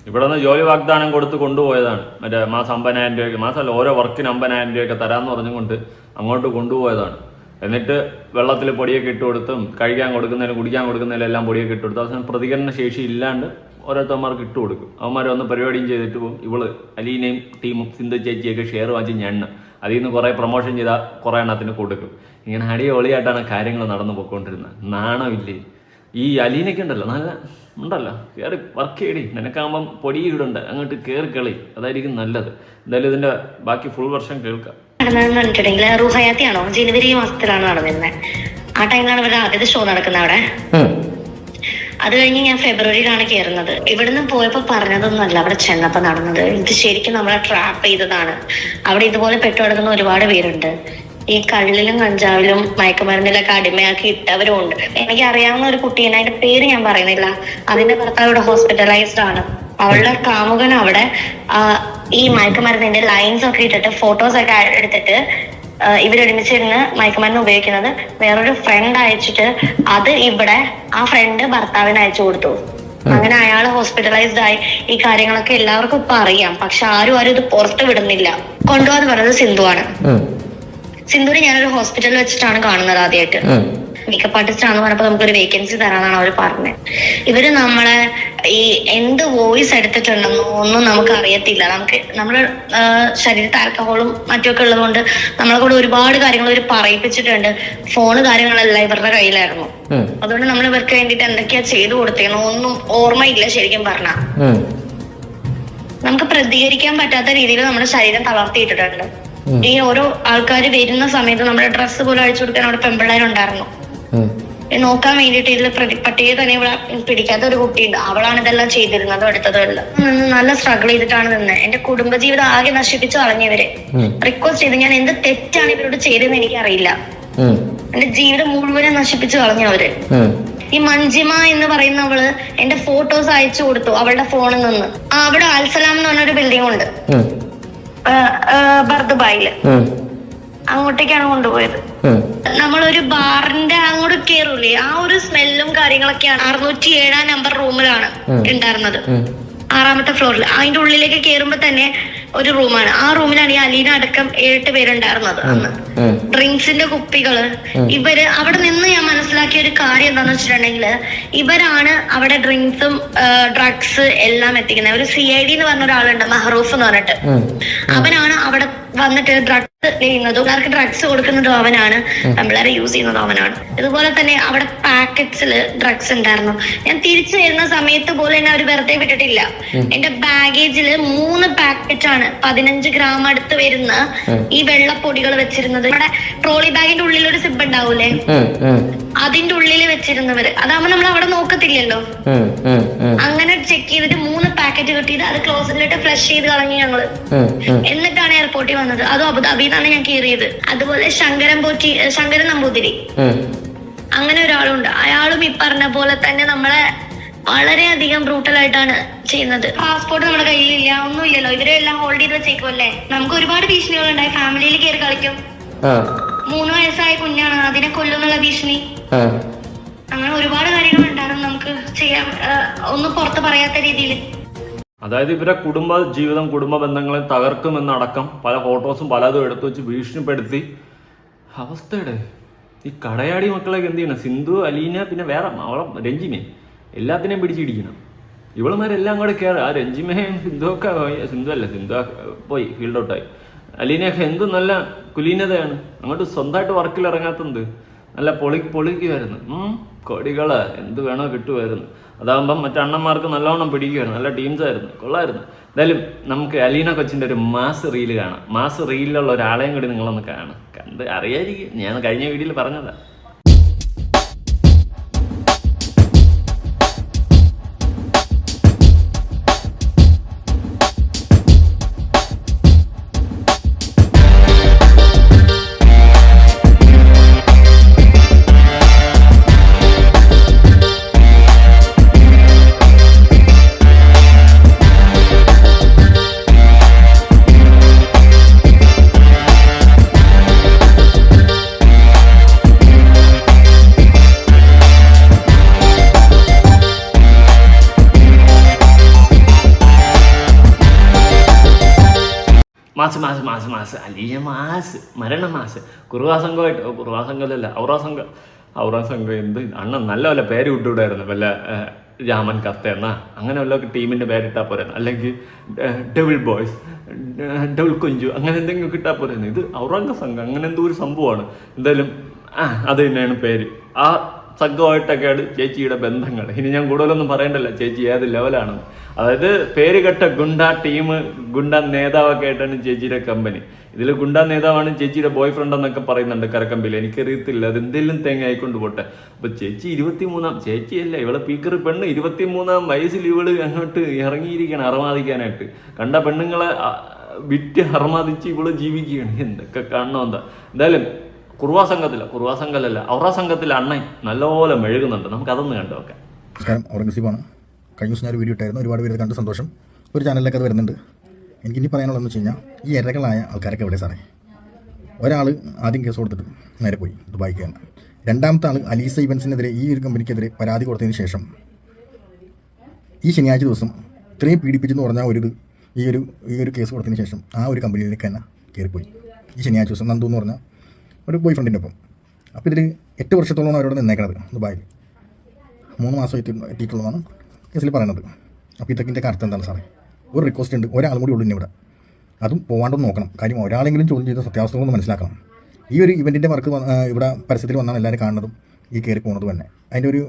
ഇവിടെ നിന്ന് ജോലി വാഗ്ദാനം കൊടുത്ത് കൊണ്ടുപോയതാണ്. മറ്റേ മാസം 50,000 രൂപയ്ക്ക്, മാസമല്ല ഓരോ വർക്കിന് 50,000 രൂപയൊക്കെ തരാമെന്ന് പറഞ്ഞുകൊണ്ട് അങ്ങോട്ട് കൊണ്ടുപോയതാണ്. എന്നിട്ട് വെള്ളത്തിൽ പൊടിയൊക്കെ ഇട്ട് കൊടുത്തും കഴിക്കാൻ കൊടുക്കുന്നതിലും കുടിക്കാൻ കൊടുക്കുന്നതിലും എല്ലാം പൊടിയൊക്കെ ഇട്ട് കൊടുത്തു. അവസാനം പ്രതികരണ ശേഷി ഇല്ലാണ്ട് ഓരോരുത്തന്മാർക്ക് ഇട്ട് കൊടുക്കും. അവന്മാർ വന്ന് പരിപാടിയും ചെയ്തിട്ട് പോകും. ഇവള് അലീനയും ടീമും സിന്ധു ചേച്ചിയൊക്കെ ഷെയർ വാങ്ങിച്ച് ഞണ്ണ് അതിൽ നിന്ന് കുറേ പ്രൊമോഷൻ ചെയ്താൽ കുറേ എണ്ണത്തിന് കൊടുക്കും. ഇങ്ങനെ അടിപൊളിയായിട്ടാണ് കാര്യങ്ങൾ നടന്നു പോയിക്കൊണ്ടിരുന്നത്. നാണമില്ലേ ഈ അലീനയ്ക്ക് ഉണ്ടല്ലോ, നല്ല ഉണ്ടല്ലോ, കയറി വർക്ക് ചെയ്യടി, നിനക്കാകുമ്പം പൊടി ഇടുണ്ട്, അങ്ങോട്ട് കയറി കളി, അതായിരിക്കും നല്ലത്. എന്തായാലും ഇതിന്റെ ബാക്കി ഫുൾ വർഷം കേൾക്കാം. നടന്നതെന്ന് പറഞ്ഞിട്ടുണ്ടെങ്കിൽ റുഹയാത്തിയാണോ ജനുവരി മാസത്തിലാണ് നടന്നിരുന്നത്. ആ ടൈമിലാണ് ഇവരുടെ ആദ്യത്തെ ഷോ നടക്കുന്നത് അവിടെ. അത് കഴിഞ്ഞ് ഞാൻ ഫെബ്രുവരിയിലാണ് കയറുന്നത്. ഇവിടുന്ന് പോയപ്പോ പറഞ്ഞതൊന്നുമല്ല അവിടെ ചെന്നപ്പോ നടന്നത്. ഇത് ശരിക്കും നമ്മളെ ട്രാപ്പ് ചെയ്തതാണ്. അവിടെ ഇതുപോലെ പെട്ടുകിടക്കുന്ന ഒരുപാട് പേരുണ്ട്. ഈ കള്ളിലും കഞ്ചാവിലും മയക്കുമരുന്നിലൊക്കെ അടിമയാക്കി ഇട്ടവരും ഉണ്ട്. എനിക്ക് അറിയാവുന്ന ഒരു കുട്ടീനെ, അതിന്റെ പേര് ഞാൻ പറയുന്നില്ല, അതിന്റെ ഭർത്താവ് ഇവിടെ ഹോസ്പിറ്റലൈസ്ഡ് ആണ്. അവളുടെ കാമുകൻ അവിടെ ഈ മയക്കുമരുന്നിന്റെ ലൈൻസ് ഒക്കെ ഇട്ടിട്ട് ഫോട്ടോസ് ഒക്കെ എടുത്തിട്ട് ഇവരൊരുമിച്ചിരുന്ന് മയക്കുമരുന്ന് ഉപയോഗിക്കുന്നത് വേറൊരു ഫ്രണ്ട് അയച്ചിട്ട് അത് ഇവിടെ ആ ഫ്രണ്ട് ഭർത്താവിന് അയച്ചു കൊടുത്തു. അങ്ങനെ അയാൾ ഹോസ്പിറ്റലൈസ്ഡ് ആയി. ഈ കാര്യങ്ങളൊക്കെ എല്ലാവർക്കും ഇപ്പൊ അറിയാം. പക്ഷെ ആരും ഇത് പുറത്ത് വിടുന്നില്ല. കൊണ്ടുപോകാന്ന് പറയുന്നത് സിന്ധുവാണ്. സിന്ധുവിനെ ഞാനൊരു ഹോസ്പിറ്റലിൽ വെച്ചിട്ടാണ് കാണുന്നത് ആദ്യമായിട്ട്. മേക്കപ്പ് ആർട്ടിസ്റ്റ് ആണെന്ന് പറഞ്ഞപ്പോ നമുക്കൊരു വേക്കൻസി തരാന്നാണ് അവർ പറഞ്ഞത്. ഇവര് നമ്മളെ ഈ എന്ത് വോയിസ് എടുത്തിട്ടുണ്ടെന്നോ ഒന്നും നമുക്ക് അറിയത്തില്ല. നമ്മുടെ ശരീരത്തിൽ ആൽക്കഹോളും മറ്റുമൊക്കെ ഉള്ളത് കൊണ്ട് നമ്മളെ കൂടെ ഒരുപാട് കാര്യങ്ങൾ ഇവർ പറയിപ്പിച്ചിട്ടുണ്ട്. ഫോണ് കാര്യങ്ങളെല്ലാം ഇവരുടെ കയ്യിലായിരുന്നു. അതുകൊണ്ട് നമ്മൾ ഇവർക്ക് വേണ്ടിയിട്ട് എന്തൊക്കെയാ ചെയ്തു കൊടുത്തേന്നോ ഒന്നും ഓർമ്മയില്ല. ശരിക്കും പറഞ്ഞാ നമുക്ക് പ്രതികരിക്കാൻ പറ്റാത്ത രീതിയിൽ നമ്മുടെ ശരീരം തളർത്തിയിട്ടിട്ടുണ്ട്. ഈ ഓരോ ആൾക്കാർ വരുന്ന സമയത്ത് നമ്മുടെ ഡ്രസ്സ് പോലും അഴിച്ചു കൊടുക്കാൻ അവിടെ പെമ്പിള്ളേരുണ്ടായിരുന്നു. നോക്കാൻ വേണ്ടിയിട്ട് ഇതിൽ പട്ടിയെ തന്നെ ഇവിടെ പിടിക്കാത്ത ഒരു കുട്ടിയുണ്ട്. അവളാണ് ഇതെല്ലാം ചെയ്തിരുന്നതും എടുത്തതും. നല്ല സ്ട്രഗിൾ ചെയ്തിട്ടാണ് നിന്നത്. എന്റെ കുടുംബജീവിതം ആകെ നശിപ്പിച്ചു കളഞ്ഞവരെ റിക്വസ്റ്റ് ചെയ്ത് ഞാൻ എന്ത് തെറ്റാണ് ഇവരോട് ചെയ്തതെന്ന് എനിക്കറിയില്ല. എന്റെ ജീവിതം മുഴുവനും നശിപ്പിച്ചു കളഞ്ഞവര്. ഈ മഞ്ജിമ എന്ന് പറയുന്നവള് എന്റെ ഫോട്ടോസ് അയച്ചു കൊടുത്തു അവളുടെ ഫോണിൽ നിന്ന്. അവിടെ അൽസലാം എന്ന് പറഞ്ഞൊരു ബിൽഡിംഗ് ഉണ്ട് ബർദുബായില്. അങ്ങോട്ടേക്കാണ് കൊണ്ടുപോയത്. നമ്മളൊരു ബാറിന്റെ അങ്ങോട്ട് കേറൂലേ, ആ ഒരു സ്മെല്ലും കാര്യങ്ങളൊക്കെയാണ്. 607 നമ്പർ റൂമിലാണ് ഉണ്ടായിരുന്നത്, 6ാമത്തെ ഫ്ലോറിൽ. അതിന്റെ ഉള്ളിലേക്ക് കേറുമ്പോ തന്നെ ഒരു റൂമാണ്. ആ റൂമിലാണ് ഈ അലീന അടക്കം 7 പേരുണ്ടായിരുന്നത് അന്ന്. ഡ്രിങ്ക്സിന്റെ കുപ്പികള് ഇവര് അവിടെ നിന്ന് ഞാൻ മനസ്സിലാക്കിയ ഒരു കാര്യം എന്താന്ന് വെച്ചിട്ടുണ്ടെങ്കിൽ ഇവരാണ് അവിടെ ഡ്രിങ്ക്സും ഡ്രഗ്സ് എല്ലാം എത്തിക്കുന്നത്. ഒരു CID എന്ന് പറഞ്ഞ ഒരാളുണ്ട്, മെഹറൂഫ് എന്ന് പറഞ്ഞിട്ട്. അവനാണ് അവിടെ വന്നിട്ട് ഡ്രഗ് ചെയ്യുന്നതും പിള്ളേർക്ക് ഡ്രഗ്സ് കൊടുക്കുന്നതും അവനാണ്, പിള്ളേരെ യൂസ് ചെയ്യുന്നതും അവനാണ്. ഇതുപോലെ തന്നെ അവിടെ പാക്കറ്റ്സിൽ ഡ്രഗ്സ് ഉണ്ടായിരുന്നു. ഞാൻ തിരിച്ചു വരുന്ന സമയത്ത് പോലും എന്നെ അവർ വെറുതെ വിട്ടിട്ടില്ല. എന്റെ ബാഗേജിൽ 3 പാക്കറ്റാണ് 15 ഗ്രാം അടുത്ത് വരുന്ന ഈ വെള്ളപ്പൊടികൾ വെച്ചിരുന്നത്. നമ്മുടെ ട്രോളി ബാഗിന്റെ ഉള്ളിൽ ഒരു സിബ് ഉണ്ടാവൂലേ, അതിന്റെ ഉള്ളിൽ വെച്ചിരുന്നവര്. അതാവുമ്പോ നമ്മൾ അവിടെ നോക്കത്തില്ലല്ലോ. അങ്ങനെ ചെക്ക് ചെയ്തിട്ട് 3 പാക്കറ്റ് കിട്ടിയത്. അത് ക്ലോസറ്റിലിട്ട് ഫ്ലഷ് ചെയ്ത് കളഞ്ഞു ഞങ്ങള്. എന്നിട്ടാണ് എയർപോർട്ടിൽ വന്നത്. അതും അബുദാബിന്നാണ് ഞാൻ കയറിയത്. അതുപോലെ ശങ്കരൻ നമ്പൂതിരി, അങ്ങനെ ഒരാളുണ്ട്. അയാളും ഈ പറഞ്ഞ പോലെ തന്നെ നമ്മളെ വളരെയധികം ബ്രൂട്ടലായിട്ടാണ് ചെയ്യുന്നത്. പാസ്പോർട്ട് നമ്മുടെ കയ്യിലില്ല, ഒന്നുമില്ലല്ലോ. ഇവരെല്ലാം ഹോൾഡ് ചെയ്ത് വെച്ചേക്കുമല്ലേ. നമുക്ക് ഒരുപാട് ഭീഷണികളുണ്ടായി. ഫാമിലിയിൽ കയറി കളിക്കും. 3 വയസ്സായ കുഞ്ഞാണ്, അതിനെ കൊല്ലുന്നുള്ള ഭീഷണി. അങ്ങനെ ഒരുപാട് കാര്യങ്ങളുണ്ടായിരുന്നു നമുക്ക് ചെയ്യാൻ, ഒന്നും പുറത്ത് പറയാത്ത രീതിയിൽ. അതായത് ഇവരെ കുടുംബ ജീവിതം, കുടുംബ ബന്ധങ്ങളെ തകർക്കുമെന്നടക്കം പല ഫോട്ടോസും പലതും എടുത്തു വെച്ച് ഭീഷണിപ്പെടുത്തി. അവസ്ഥയുടെ ഈ കടയാടി മക്കളൊക്കെ എന്ത് ചെയ്യണം? സിന്ധു, അലീന, പിന്നെ വേറെ അവളെ രഞ്ജിമെ, എല്ലാത്തിനെയും പിടിച്ചിടിക്കണം. ഇവളുമാരെല്ലാം കൂടെ കയറി. ആ രഞ്ജിമയും സിന്ധുവൊക്കെ, സിന്ധു പോയി ഫീൽഡ് ഔട്ടായി. അലീനയൊക്കെ എന്ത് നല്ല കുലീനതയാണ്, അങ്ങോട്ട് സ്വന്തമായിട്ട് വർക്കിൽ ഇറങ്ങാത്തത്. നല്ല പൊളിക്കുമായിരുന്നു. കൊടികള് എന്ത് വേണോ കിട്ടുമായിരുന്നു. അതാകുമ്പം മറ്റണ്ണന്മാർക്ക് നല്ലോണം പിടിക്കുമായിരുന്നു. നല്ല ടീംസായിരുന്നു, കൊള്ളായിരുന്നു. എന്തായാലും നമുക്ക് അലീന കൊച്ചിൻ്റെ ഒരു മാസ് റീല് കാണാം. മാസ് റീലിലുള്ള ഒരാളെയും കൂടി നിങ്ങളൊന്ന് കാണാം. കണ്ട് അറിയാതിരിക്കും, ഞാൻ കഴിഞ്ഞ വീഡിയോയിൽ പറഞ്ഞതാ. മാസ് അലീന മാസ്, മരണ മാസ്. കുറുവാസംഘമല്ല ഔറാസംഘം എന്ത് അണ്ണൻ നല്ല വല്ല പേര് വിട്ടുവിടായിരുന്നു. വല്ല രാമൻ കത്തേന്ന അങ്ങനെ വല്ല ടീമിൻ്റെ പേരിട്ടാൽ പോരായിരുന്നു. അല്ലെങ്കിൽ ഡെവിൾ ബോയ്സ്, ഡെവിൾ കൊഞ്ചു, അങ്ങനെ എന്തെങ്കിലും കിട്ടാൽ പോരായിരുന്നു. ഇത് ഔറംഗ സംഘം, അങ്ങനെ എന്തോ ഒരു സംഭവമാണ്. എന്തായാലും അത് തന്നെയാണ് പേര്. ആ സംഘമായിട്ടൊക്കെയാണ് ചേച്ചിയുടെ ബന്ധങ്ങൾ. ഇനി ഞാൻ കൂടുതലൊന്നും പറയണ്ടല്ലോ ചേച്ചി ഏത് ലെവലാണെന്ന്. അതായത് പേര് കെട്ട ഗുണ്ട ടീം, ഗുണ്ട നേതാവൊക്കെ ആയിട്ടാണ് ചേച്ചിയുടെ കമ്പനി. ഇതിൽ ഗുണ്ട നേതാവാണ് ചേച്ചിയുടെ ബോയ് ഫ്രണ്ട് എന്നൊക്കെ പറയുന്നുണ്ട് കരക്കമ്പിൽ. എനിക്കറിയത്തില്ല, അതെന്തെങ്കിലും തേങ്ങ ആയിക്കൊണ്ട് പോട്ടെ. അപ്പൊ ചേച്ചി 23 ചേച്ചിയല്ല, ഇവളെ പീക്കറി പെണ്ണ് 23 വയസ്സിൽ ഇവള് അങ്ങോട്ട് ഇറങ്ങിയിരിക്കുകയാണ് അറമാദിക്കാനായിട്ട്. കണ്ട പെണ്ണുങ്ങളെ വിറ്റ് അറമാദിച്ച് ഇവള് ജീവിക്കുകയാണ്. എന്തൊക്കെ കാണണമെന്താ. എന്തായാലും കുറുവാസംഘത്തിലല്ല ഔറാസംഘത്തിലെ അണ്ണൻ നല്ലപോലെ മെഴുകുന്നുണ്ട്. നമുക്ക് അതൊന്ന് കണ്ടു നോക്കാം. നമസ്കാരം, ഔറംഗസീബാണ്. കഴിഞ്ഞ ദിവസം ഞാൻ വീഡിയോ ഇട്ടായിരുന്നു. ഒരുപാട് പേര് കണ്ട് സന്തോഷം. ഒരു ചാനലിലൊക്കെ അത് വരുന്നുണ്ട്. എനിക്കിനി പറയാനുള്ളതെന്ന് വെച്ച് കഴിഞ്ഞാൽ, ഈ ഇരകളായ ആൾക്കാരൊക്കെ എവിടെ സാറേ? ഒരാൾ ആദ്യം കേസ് കൊടുത്തിട്ട് നേരെ പോയി ദുബായിക്കാണ്. രണ്ടാമത്തെ ആൾ അലീസ ഇവൻസിനെതിരെ, ഈ ഒരു കമ്പനിക്കെതിരെ പരാതി കൊടുത്തതിന് ശേഷം ഈ ശനിയാഴ്ച ദിവസം ഇത്രയും പീഡിപ്പിച്ചെന്ന് പറഞ്ഞാൽ ഈ ഒരു കേസ് കൊടുത്തതിന് ശേഷം ആ ഒരു കമ്പനിയിലേക്ക് തന്നെ കയറിപ്പോയി. ഈ ശനിയാഴ്ച ദിവസം നന്ദു എന്ന് പറഞ്ഞാൽ ഒരു ബോയ് ഫ്രണ്ടിൻ്റെ ഒപ്പം. അപ്പോൾ ഇതിൽ 8 വർഷത്തോളമാണ് അവരോട് നിന്നേക്കണത് ദുബായിൽ. 3 മാസം എത്തിയിട്ടുള്ളതാണ് കേസിൽ പറയുന്നത്. അപ്പോൾ ഇതൊക്കെ അർത്ഥം എന്താണ് സാറേ? ഒരു റിക്വസ്റ്റ് ഉണ്ട്, ഒരാളും കൂടി ഉള്ളൂ ഇവിടെ. അതും പോകാണ്ടൊന്ന് നോക്കണം. കാര്യം ഒരാളെങ്കിലും ചോദ്യം ചെയ്ത സത്യാവസ്ഥകളൊന്ന് മനസ്സിലാക്കണം. ഈ ഒരു ഇവൻറ്റിൻ്റെ വർക്ക് ഇവിടെ പരസ്യത്തിൽ വന്നാണ് എല്ലാവരും കാണുന്നതും ഈ കയറി പോകുന്നതും തന്നെ. അതിൻ്റെ ഒരു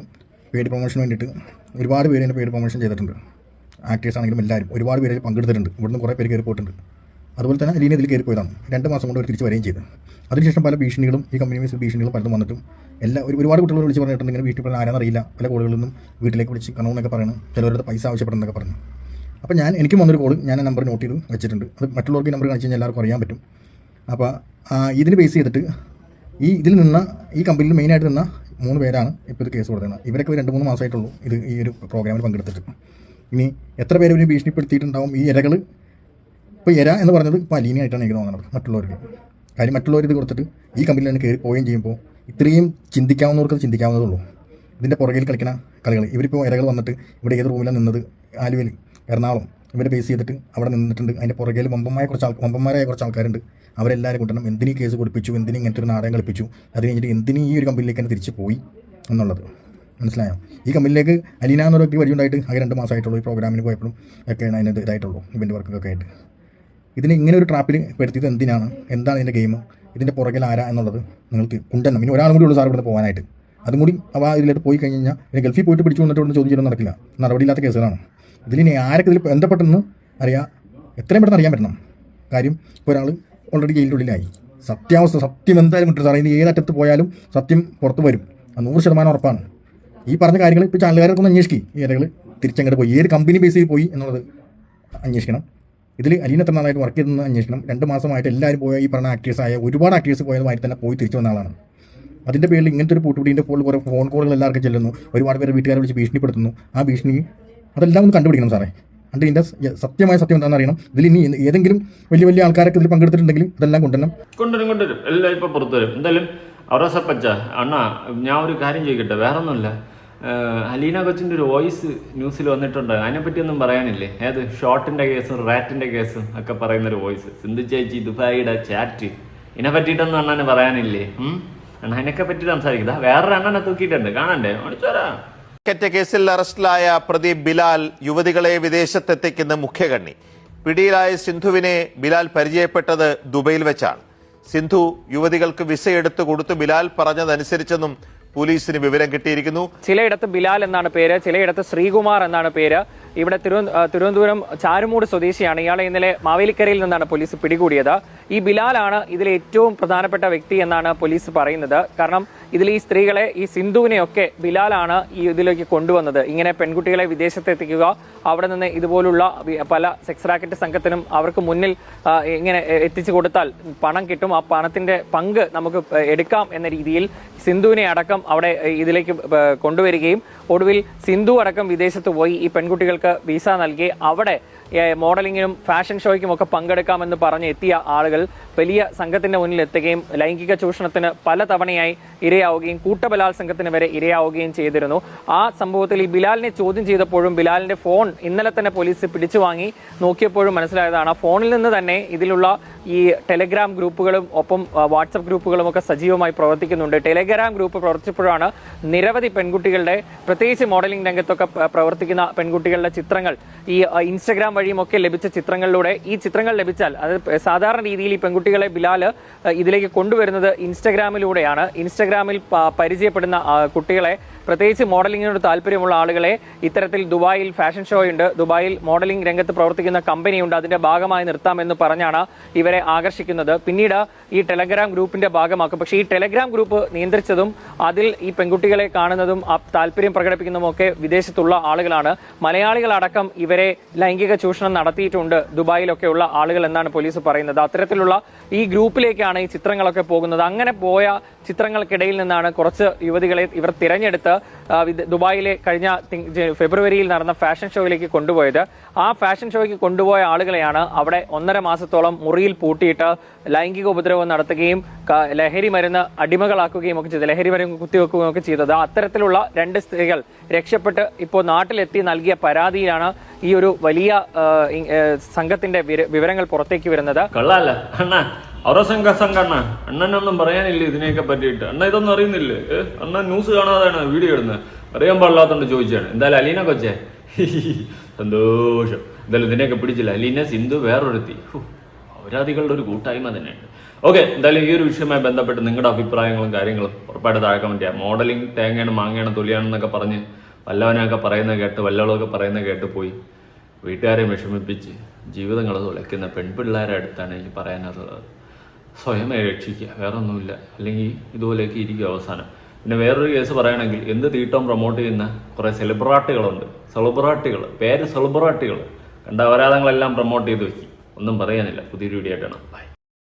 പെയ്ഡ് പ്രൊമോഷന് വേണ്ടിയിട്ട് ഒരുപാട് പേര് അതിൻ്റെ പെയ്ഡ് പ്രൊമോഷൻ ചെയ്തിട്ടുണ്ട്. ആക്ടേഴ്സ് ആണെങ്കിലും എല്ലാവരും ഒരുപാട് പേര് പങ്കെടുത്തിട്ടുണ്ട്. ഇവിടുന്ന് കുറേ പേര് കയറി പോയിട്ടുണ്ട്. അതുപോലെ തന്നെ അലീന ഇതിൽ കയറി പോയതാണ്. 2 മാസം കൊണ്ട് അവർ തിരിച്ച് വരികയും ചെയ്തു. അതിനുശേഷം പല ഭീഷണികളും, ഈ കമ്പനി ഭീഷണികളും പലതും വന്നിട്ടും ഒരുപാട് കുട്ടികൾ വിളിച്ച് പറഞ്ഞിട്ടുണ്ട്. ഇങ്ങനെ വീട്ടിൽ പറഞ്ഞാൽ ആരാന്നറിയില്ല, പല കോളുകളിൽ നിന്നും വീട്ടിലേക്ക് വിളിച്ച് കണമെന്നൊക്കെ പറയണം, ചിലവരുടെ പൈസ ആവശ്യപ്പെടുന്നതൊക്കെ പറഞ്ഞു. അപ്പോൾ എനിക്കും വന്നൊരു കോൾ, ഞാൻ ആ നമ്പർ നോട്ട് ചെയ്ത് വെച്ചിട്ടുണ്ട്. അത് മറ്റുള്ളവർക്ക് നമ്പർ കാണിച്ച് കഴിഞ്ഞാൽ എല്ലാവർക്കും അറിയാൻ പറ്റും. അപ്പോൾ ഇതിന് ബേസ് ചെയ്തിട്ട് ഈ കമ്പനിയിൽ മെയിനായിട്ട് നിന്ന 3 പേരാണ് ഇപ്പോൾ ഇത് കേസ് കൊടുക്കുന്നത്. ഇവരൊക്കെ 2-3 മാസമായിട്ടുള്ളൂ ഈ ഒരു പ്രോഗ്രാമിൽ പങ്കെടുത്തിട്ട്. ഇനി എത്ര പേര് ഇവർ ഭീഷണിപ്പെടുത്തിയിട്ടുണ്ടാവും ഈ ഇരകൾ? ഇപ്പോൾ ഇര എന്ന് പറഞ്ഞത് ഇപ്പോൾ അലീനയായിട്ടാണ് എനിക്ക് തോന്നുന്നത് മറ്റുള്ളവർക്ക്. കാര്യം മറ്റുള്ളവർ ഇത് കൊടുത്തിട്ട് ഈ കമ്പനിയിൽ തന്നെ കയറി പോവുകയും ചെയ്യുമ്പോൾ ഇത്രയും ചിന്തിക്കാവുന്നവർക്ക് ചിന്തിക്കാവുന്നതുള്ളൂ. ഇതിൻ്റെ പുറകിൽ കളിക്കുന്ന കളികൾ. ഇവരിപ്പോൾ ഇരകൾ വന്നിട്ട് ഇവിടെ ഏത് റൂമിലാണ് നിന്നത്? ആലുവയിൽ, എറണാകുളം ഇവരെ ബേസ് ചെയ്തിട്ട് അവിടെ നിന്നിട്ടുണ്ട്. അതിൻ്റെ പുറകിൽ വമ്പന്മാരായ കുറച്ച് ആൾക്കാരുണ്ട്. അവരെല്ലാവരും കൂട്ടണം എന്തിനീ കേസ് കൊടുപ്പിച്ചു, എന്തിനും ഇങ്ങനത്തെ ഒരു നാടകം കളിപ്പിച്ചു, അത് കഴിഞ്ഞിട്ട് എന്തിനും ഈ ഒരു കമ്പനിയിലേക്ക് തന്നെ തിരിച്ച് പോയി എന്നുള്ളത് മനസ്സിലായോ? ഈ കമ്പനിയിലേക്ക് അലീന എന്നൊരു വ്യക്തി വഴിയുണ്ടായിട്ട് ആകെ 2 മാസമായിട്ടുള്ളൂ. ഈ പ്രോഗ്രാമിന് പോയപ്പോഴും ഒക്കെയാണ് അതിന് ഇതായിട്ടുള്ളൂ, ഇവൻ്റ് വർക്കൊക്കെ ആയിട്ട്. ഇതിനെ ഇങ്ങനെ ഒരു ട്രാപ്പിൽ പെടുത്തിയത് എന്തിനാണ്, എന്താണ് ഇതിൻ്റെ ഗെയിം, ഇതിൻ്റെ പുറകിൽ ആരാ എന്നുള്ളത് നിങ്ങൾക്ക് കൊണ്ടുവരണം. ഇനി ഒരാളും കൂടി ഉള്ളൂ സാർ ഇവിടെ പോകാനായിട്ട്. അതും കൂടി ഇതിലോട്ട് പോയി കഴിഞ്ഞ് കഴിഞ്ഞാൽ ഇനി ഗൾഫിൽ പോയിട്ട് പിടിച്ചു വന്നിട്ട് ചോദിച്ചാലും നടക്കില്ല, നടപടിയില്ലാത്ത കേസുകളാണ്. ഇതിലിനി ആരൊക്കെ ഇതിൽ ബന്ധപ്പെട്ടെന്ന് അറിയാം, എത്രയും പെട്ടെന്ന് അറിയാൻ പറ്റണം. കാര്യം ഇപ്പോൾ ഒരാൾ ഓൾറെഡി ജയിലിൻ്റെ ഉള്ളിലായി. സത്യം എന്തായാലും കിട്ടും സാറേ. ഇനി ഏതറ്റത്ത് പോയാലും സത്യം പുറത്ത് വരും, 100% ഉറപ്പാണ്. ഈ പറഞ്ഞ കാര്യങ്ങൾ ഇപ്പോൾ ചാനലുകാരൊക്കെ ഒന്ന് അന്വേഷിക്കും. ഈ ഇരകൾ തിരിച്ചങ്ങോട്ട് പോയി ഏത് കമ്പനി ബേസിൽ പോയി എന്നുള്ളത് അന്വേഷിക്കണം. ഇതിൽ അലീന എത്ര നാളായിട്ട് വർക്ക് ചെയ്തെന്ന് അന്വേഷിക്കണം. 2 മാസമായിട്ട് എല്ലാവരും പോയ ഈ പറഞ്ഞ ആക്ടേഴ്സായ ഒരുപാട് ആക്ടേഴ്സ് പോയതുമായി തന്നെ പോയി തിരിച്ചു വന്ന ആളാണ്. അതിൻ്റെ പേരിൽ ഇങ്ങനത്തെ ഒരു പൂട്ടുപിടിൻ്റെ കുറേ ഫോൺ കോളുകൾ എല്ലാവർക്കും ചെല്ലുന്നു, ഒരുപാട് പേര് വീട്ടുകാരെ വിളിച്ച് ഭീഷണിപ്പെടുത്തുന്നു. ആ ഭീഷണി അതെല്ലാം ഒന്ന് കണ്ടുപിടിക്കണം സാറേ. അതിൻ്റെ ഇതിൻ്റെ സത്യമായ സത്യം എന്താണെന്ന് അറിയണം. ഇതിൽ ഇനി ഏതെങ്കിലും വലിയ ആൾക്കാരൊക്കെ ഇതിൽ പങ്കെടുത്തിട്ടുണ്ടെങ്കിൽ ഇതെല്ലാം കൊണ്ടുവരും. എല്ലാം ഇപ്പൊ പുറത്തു വരും. എന്തായാലും അവരസപ്പച്ച അണ്ണാ, ഞാൻ ഒരു കാര്യം ചോദിക്കട്ടെ, വേറെ ഒന്നുമില്ല. അലീന കൊച്ചിൻ്റെ ഒരു വോയിസ് ന്യൂസിൽ വന്നിട്ടുണ്ട്, അതിനെപ്പറ്റിയൊന്നും പറയാനില്ലേ? ഏത് ഷോട്ടിൻ്റെ കേസും റാറ്റിൻ്റെ കേസും ഒക്കെ പറയുന്നൊരു വോയിസ്, സിന്ധു ചേച്ചി ദുബായിയുടെ ചാറ്റ്, ഇതിനെ പറ്റിയിട്ടൊന്നും അണ്ണന് പറയാനില്ലേ? അണ്ണ അതിനൊക്കെ പറ്റി സംസാരിക്കുക. വേറൊരു അണ്ണനെ തൂക്കിയിട്ടുണ്ട്, കാണണ്ടേ? ഓടിച്ചോരാ. കേസിൽ അറസ്റ്റിലായ പ്രതി ബിലാൽ യുവതികളെ വിദേശത്തെത്തിക്കുന്ന മുഖ്യകണ്ണി. പിടിയിലായ സിന്ധുവിനെ ബിലാൽ പരിചയപ്പെട്ടത് ദുബൈയിൽ വെച്ചാണ്. സിന്ധു യുവതികൾക്ക് വിസ എടുത്തു കൊടുത്തു ബിലാൽ പറഞ്ഞതനുസരിച്ചെന്നും പോലീസിന് വിവരം കിട്ടിയിരിക്കുന്നു. ചിലയിടത്ത് ബിലാൽ എന്നാണ് പേര്, ചിലയിടത്ത് ശ്രീകുമാർ എന്നാണ് പേര്. ഇവിടെ തിരുവനന്തപുരം ചാരുമൂട് സ്വദേശിയാണ്. ഇയാളെ ഇന്നലെ മാവേലിക്കരയിൽ നിന്നാണ് പോലീസ് പിടികൂടിയത്. ഈ ബിലാലാണ് ഇതിലെ ഏറ്റവും പ്രധാനപ്പെട്ട വ്യക്തി എന്നാണ് പോലീസ് പറയുന്നത്. കാരണം ഇതിൽ ഈ സ്ത്രീകളെ, ഈ സിന്ധുവിനെയൊക്കെ ബിലാലാണ് ഈ ഇതിലേക്ക് കൊണ്ടുവന്നത്. ഇങ്ങനെ പെൺകുട്ടികളെ വിദേശത്തെത്തിക്കുക, അവിടെ നിന്ന് ഇതുപോലുള്ള പല സെക്സ് റാക്കറ്റ് സംഘത്തിനും അവർക്ക് മുന്നിൽ ഇങ്ങനെ എത്തിച്ചു കൊടുത്താൽ പണം കിട്ടും, ആ പണത്തിന്റെ പങ്ക് നമുക്ക് എടുക്കാം എന്ന രീതിയിൽ സിന്ധുവിനെ അടക്കം അവിടെ ഇതിലേക്ക് കൊണ്ടുവരികയും ഒടുവിൽ സിന്ധു അടക്കം വിദേശത്ത് പോയി ഈ പെൺകുട്ടികൾക്ക് വിസ നൽകി അവിടെ മോഡലിങ്ങിനും ഫാഷൻ ഷോയ്ക്കും ഒക്കെ പങ്കെടുക്കാമെന്ന് പറഞ്ഞ് എത്തിയ ആളുകൾ വലിയ സംഘത്തിന്റെ മുന്നിൽ എത്തുകയും ലൈംഗിക ചൂഷണത്തിന് പലതവണയായി ഇരയാവുകയും കൂട്ടബലാത്സംഗത്തിന് വരെ ഇരയാവുകയും ചെയ്തിരുന്നു. ആ സംഭവത്തിൽ ഈ ബിലാലിനെ ചോദ്യം ചെയ്തപ്പോഴും ബിലാലിന്റെ ഫോൺ ഇന്നലെ തന്നെ പോലീസ് പിടിച്ചു വാങ്ങി നോക്കിയപ്പോഴും മനസ്സിലായതാണ് ആ ഫോണിൽ നിന്ന് തന്നെ ഇതിലുള്ള ഈ ടെലഗ്രാം ഗ്രൂപ്പുകളും ഒപ്പം വാട്സപ്പ് ഗ്രൂപ്പുകളും ഒക്കെ സജീവമായി പ്രവർത്തിക്കുന്നുണ്ട്. ടെലഗ്രാം ഗ്രൂപ്പ് പ്രവർത്തിച്ചപ്പോഴാണ് നിരവധി പെൺകുട്ടികളുടെ, പ്രത്യേകിച്ച് മോഡലിംഗ് രംഗത്തൊക്കെ പ്രവർത്തിക്കുന്ന പെൺകുട്ടികളുടെ ചിത്രങ്ങൾ ഈ ഇൻസ്റ്റഗ്രാം വഴിയും ഒക്കെ ലഭിച്ച ചിത്രങ്ങളിലൂടെ, ഈ ചിത്രങ്ങൾ ലഭിച്ചാൽ അത് സാധാരണ രീതിയിൽ ഈ പെൺകുട്ടികളെ ബിലാൽ ഇതിലേക്ക് കൊണ്ടുവരുന്നത് ഇൻസ്റ്റഗ്രാമിലൂടെയാണ്. ഇൻസ്റ്റഗ്രാമിൽ പരിചയപ്പെടുന്ന കുട്ടികളെ, പ്രത്യേകിച്ച് മോഡലിങ്ങിനോട് താല്പര്യമുള്ള ആളുകളെ ഇത്തരത്തിൽ ദുബായിൽ ഫാഷൻ ഷോ ഉണ്ട്, ദുബായിൽ മോഡലിംഗ് രംഗത്ത് പ്രവർത്തിക്കുന്ന കമ്പനിയുണ്ട്, അതിന്റെ ഭാഗമായി നിർത്താമെന്ന് പറഞ്ഞാണ് ഇവരെ ആകർഷിക്കുന്നത്. പിന്നീട് ഈ ടെലഗ്രാം ഗ്രൂപ്പിന്റെ ഭാഗമാക്കും. പക്ഷേ ഈ ടെലഗ്രാം ഗ്രൂപ്പ് നിയന്ത്രിച്ചതും അതിൽ ഈ പെൺകുട്ടികളെ കാണുന്നതും താല്പര്യം പ്രകടിപ്പിക്കുന്നതും ഒക്കെ വിദേശത്തുള്ള ആളുകളാണ്. മലയാളികളടക്കം ഇവരെ ലൈംഗിക ചൂഷണം നടത്തിയിട്ടുണ്ട് ദുബായിലൊക്കെയുള്ള ആളുകൾ എന്നാണ് പോലീസ് പറയുന്നത്. അത്തരത്തിലുള്ള ഈ ഗ്രൂപ്പിലേക്കാണ് ഈ ചിത്രങ്ങളൊക്കെ പോകുന്നത്. അങ്ങനെ പോയ ചിത്രങ്ങൾക്കിടയിൽ നിന്നാണ് കുറച്ച് യുവതികളെ ഇവർ തിരഞ്ഞെടുത്ത് ദുബായിലെ കഴിഞ്ഞ ഫെബ്രുവരിയിൽ നടന്ന ഫാഷൻ ഷോയിലേക്ക് കൊണ്ടുപോയത്. ആ ഫാഷൻ ഷോയ്ക്ക് കൊണ്ടുപോയ ആളുകളെയാണ് അവിടെ 1.5 മാസത്തോളം മുറിയിൽ പൂട്ടിയിട്ട് ലൈംഗിക ഉപദ്രവം നടത്തുകയും ലഹരി മരുന്ന് അടിമകളാക്കുകയും ഒക്കെ ചെയ്തത്, ലഹരി മരുന്ന് കുത്തിവെക്കുകയും ഒക്കെ ചെയ്തത്. അത്തരത്തിലുള്ള 2 സ്ത്രീകൾ രക്ഷപ്പെട്ട് ഇപ്പോൾ നാട്ടിലെത്തി നൽകിയ പരാതിയിലാണ് ഈ ഒരു വലിയ സംഘത്തിന്റെ വിവരങ്ങൾ പുറത്തേക്ക് വരുന്നത്. അണ്ണനൊന്നും പറയാനില്ല ഇതിനെയൊക്കെ പറ്റിയിട്ട്. അണ്ണ ഇതൊന്നും അറിയുന്നില്ലേ? അണ്ണ ന്യൂസ് കാണാതെയാണ് വീഡിയോ ഇടുന്നത്. അറിയാൻ പാടില്ലാത്തോണ്ട് ചോദിച്ചാണ്. എന്തായാലും അലീന കൊച്ചേ സന്തോഷം. എന്തായാലും ഇതിനെയൊക്കെ പിടിച്ചില്ല. അലീന, സിന്ധു, വേറൊരുത്തി, അവരാധികളുടെ ഒരു കൂട്ടായ്മ തന്നെയുണ്ട്. ഓക്കെ, എന്തായാലും ഈ ഒരു വിഷയവുമായി ബന്ധപ്പെട്ട് നിങ്ങളുടെ അഭിപ്രായങ്ങളും കാര്യങ്ങളും ഉറപ്പായിട്ട് താഴെ കമന്റ് ചെയ്യാം. മോഡലിംഗ് തേങ്ങയാണ് മാങ്ങയാണ് തൊലിയാണെന്നൊക്കെ പറഞ്ഞ് വല്ലവനൊക്കെ പറയുന്നത് കേട്ട്, വല്ലവളൊക്കെ പറയുന്നത് കേട്ട് പോയി വീട്ടുകാരെ വിഷമിപ്പിച്ച് ജീവിതങ്ങൾ തുലയ്ക്കുന്ന പെൺപിള്ളേരെ അടുത്താണ് എനിക്ക് പറയാനുള്ളത്. സ്വയമേ രക്ഷിക്കുക, വേറെ ഒന്നുമില്ല. അല്ലെങ്കിൽ ഇതുപോലെയൊക്കെ ഇരിക്കും അവസാനം. പിന്നെ വേറൊരു കേസ് പറയുകയാണെങ്കിൽ എന്ത് തീട്ടം പ്രൊമോട്ട് ചെയ്യുന്ന കുറേ സെലിബ്രിറ്റികളുണ്ട്. പേര് സെലിബ്രിറ്റികൾ കണ്ട അപരാധങ്ങളെല്ലാം പ്രൊമോട്ട് ചെയ്ത് വെക്കും. ഒന്നും പറയാനില്ല. പുതിയൊരു വീഡിയോ ആയിട്ടാണ്. ബൈ.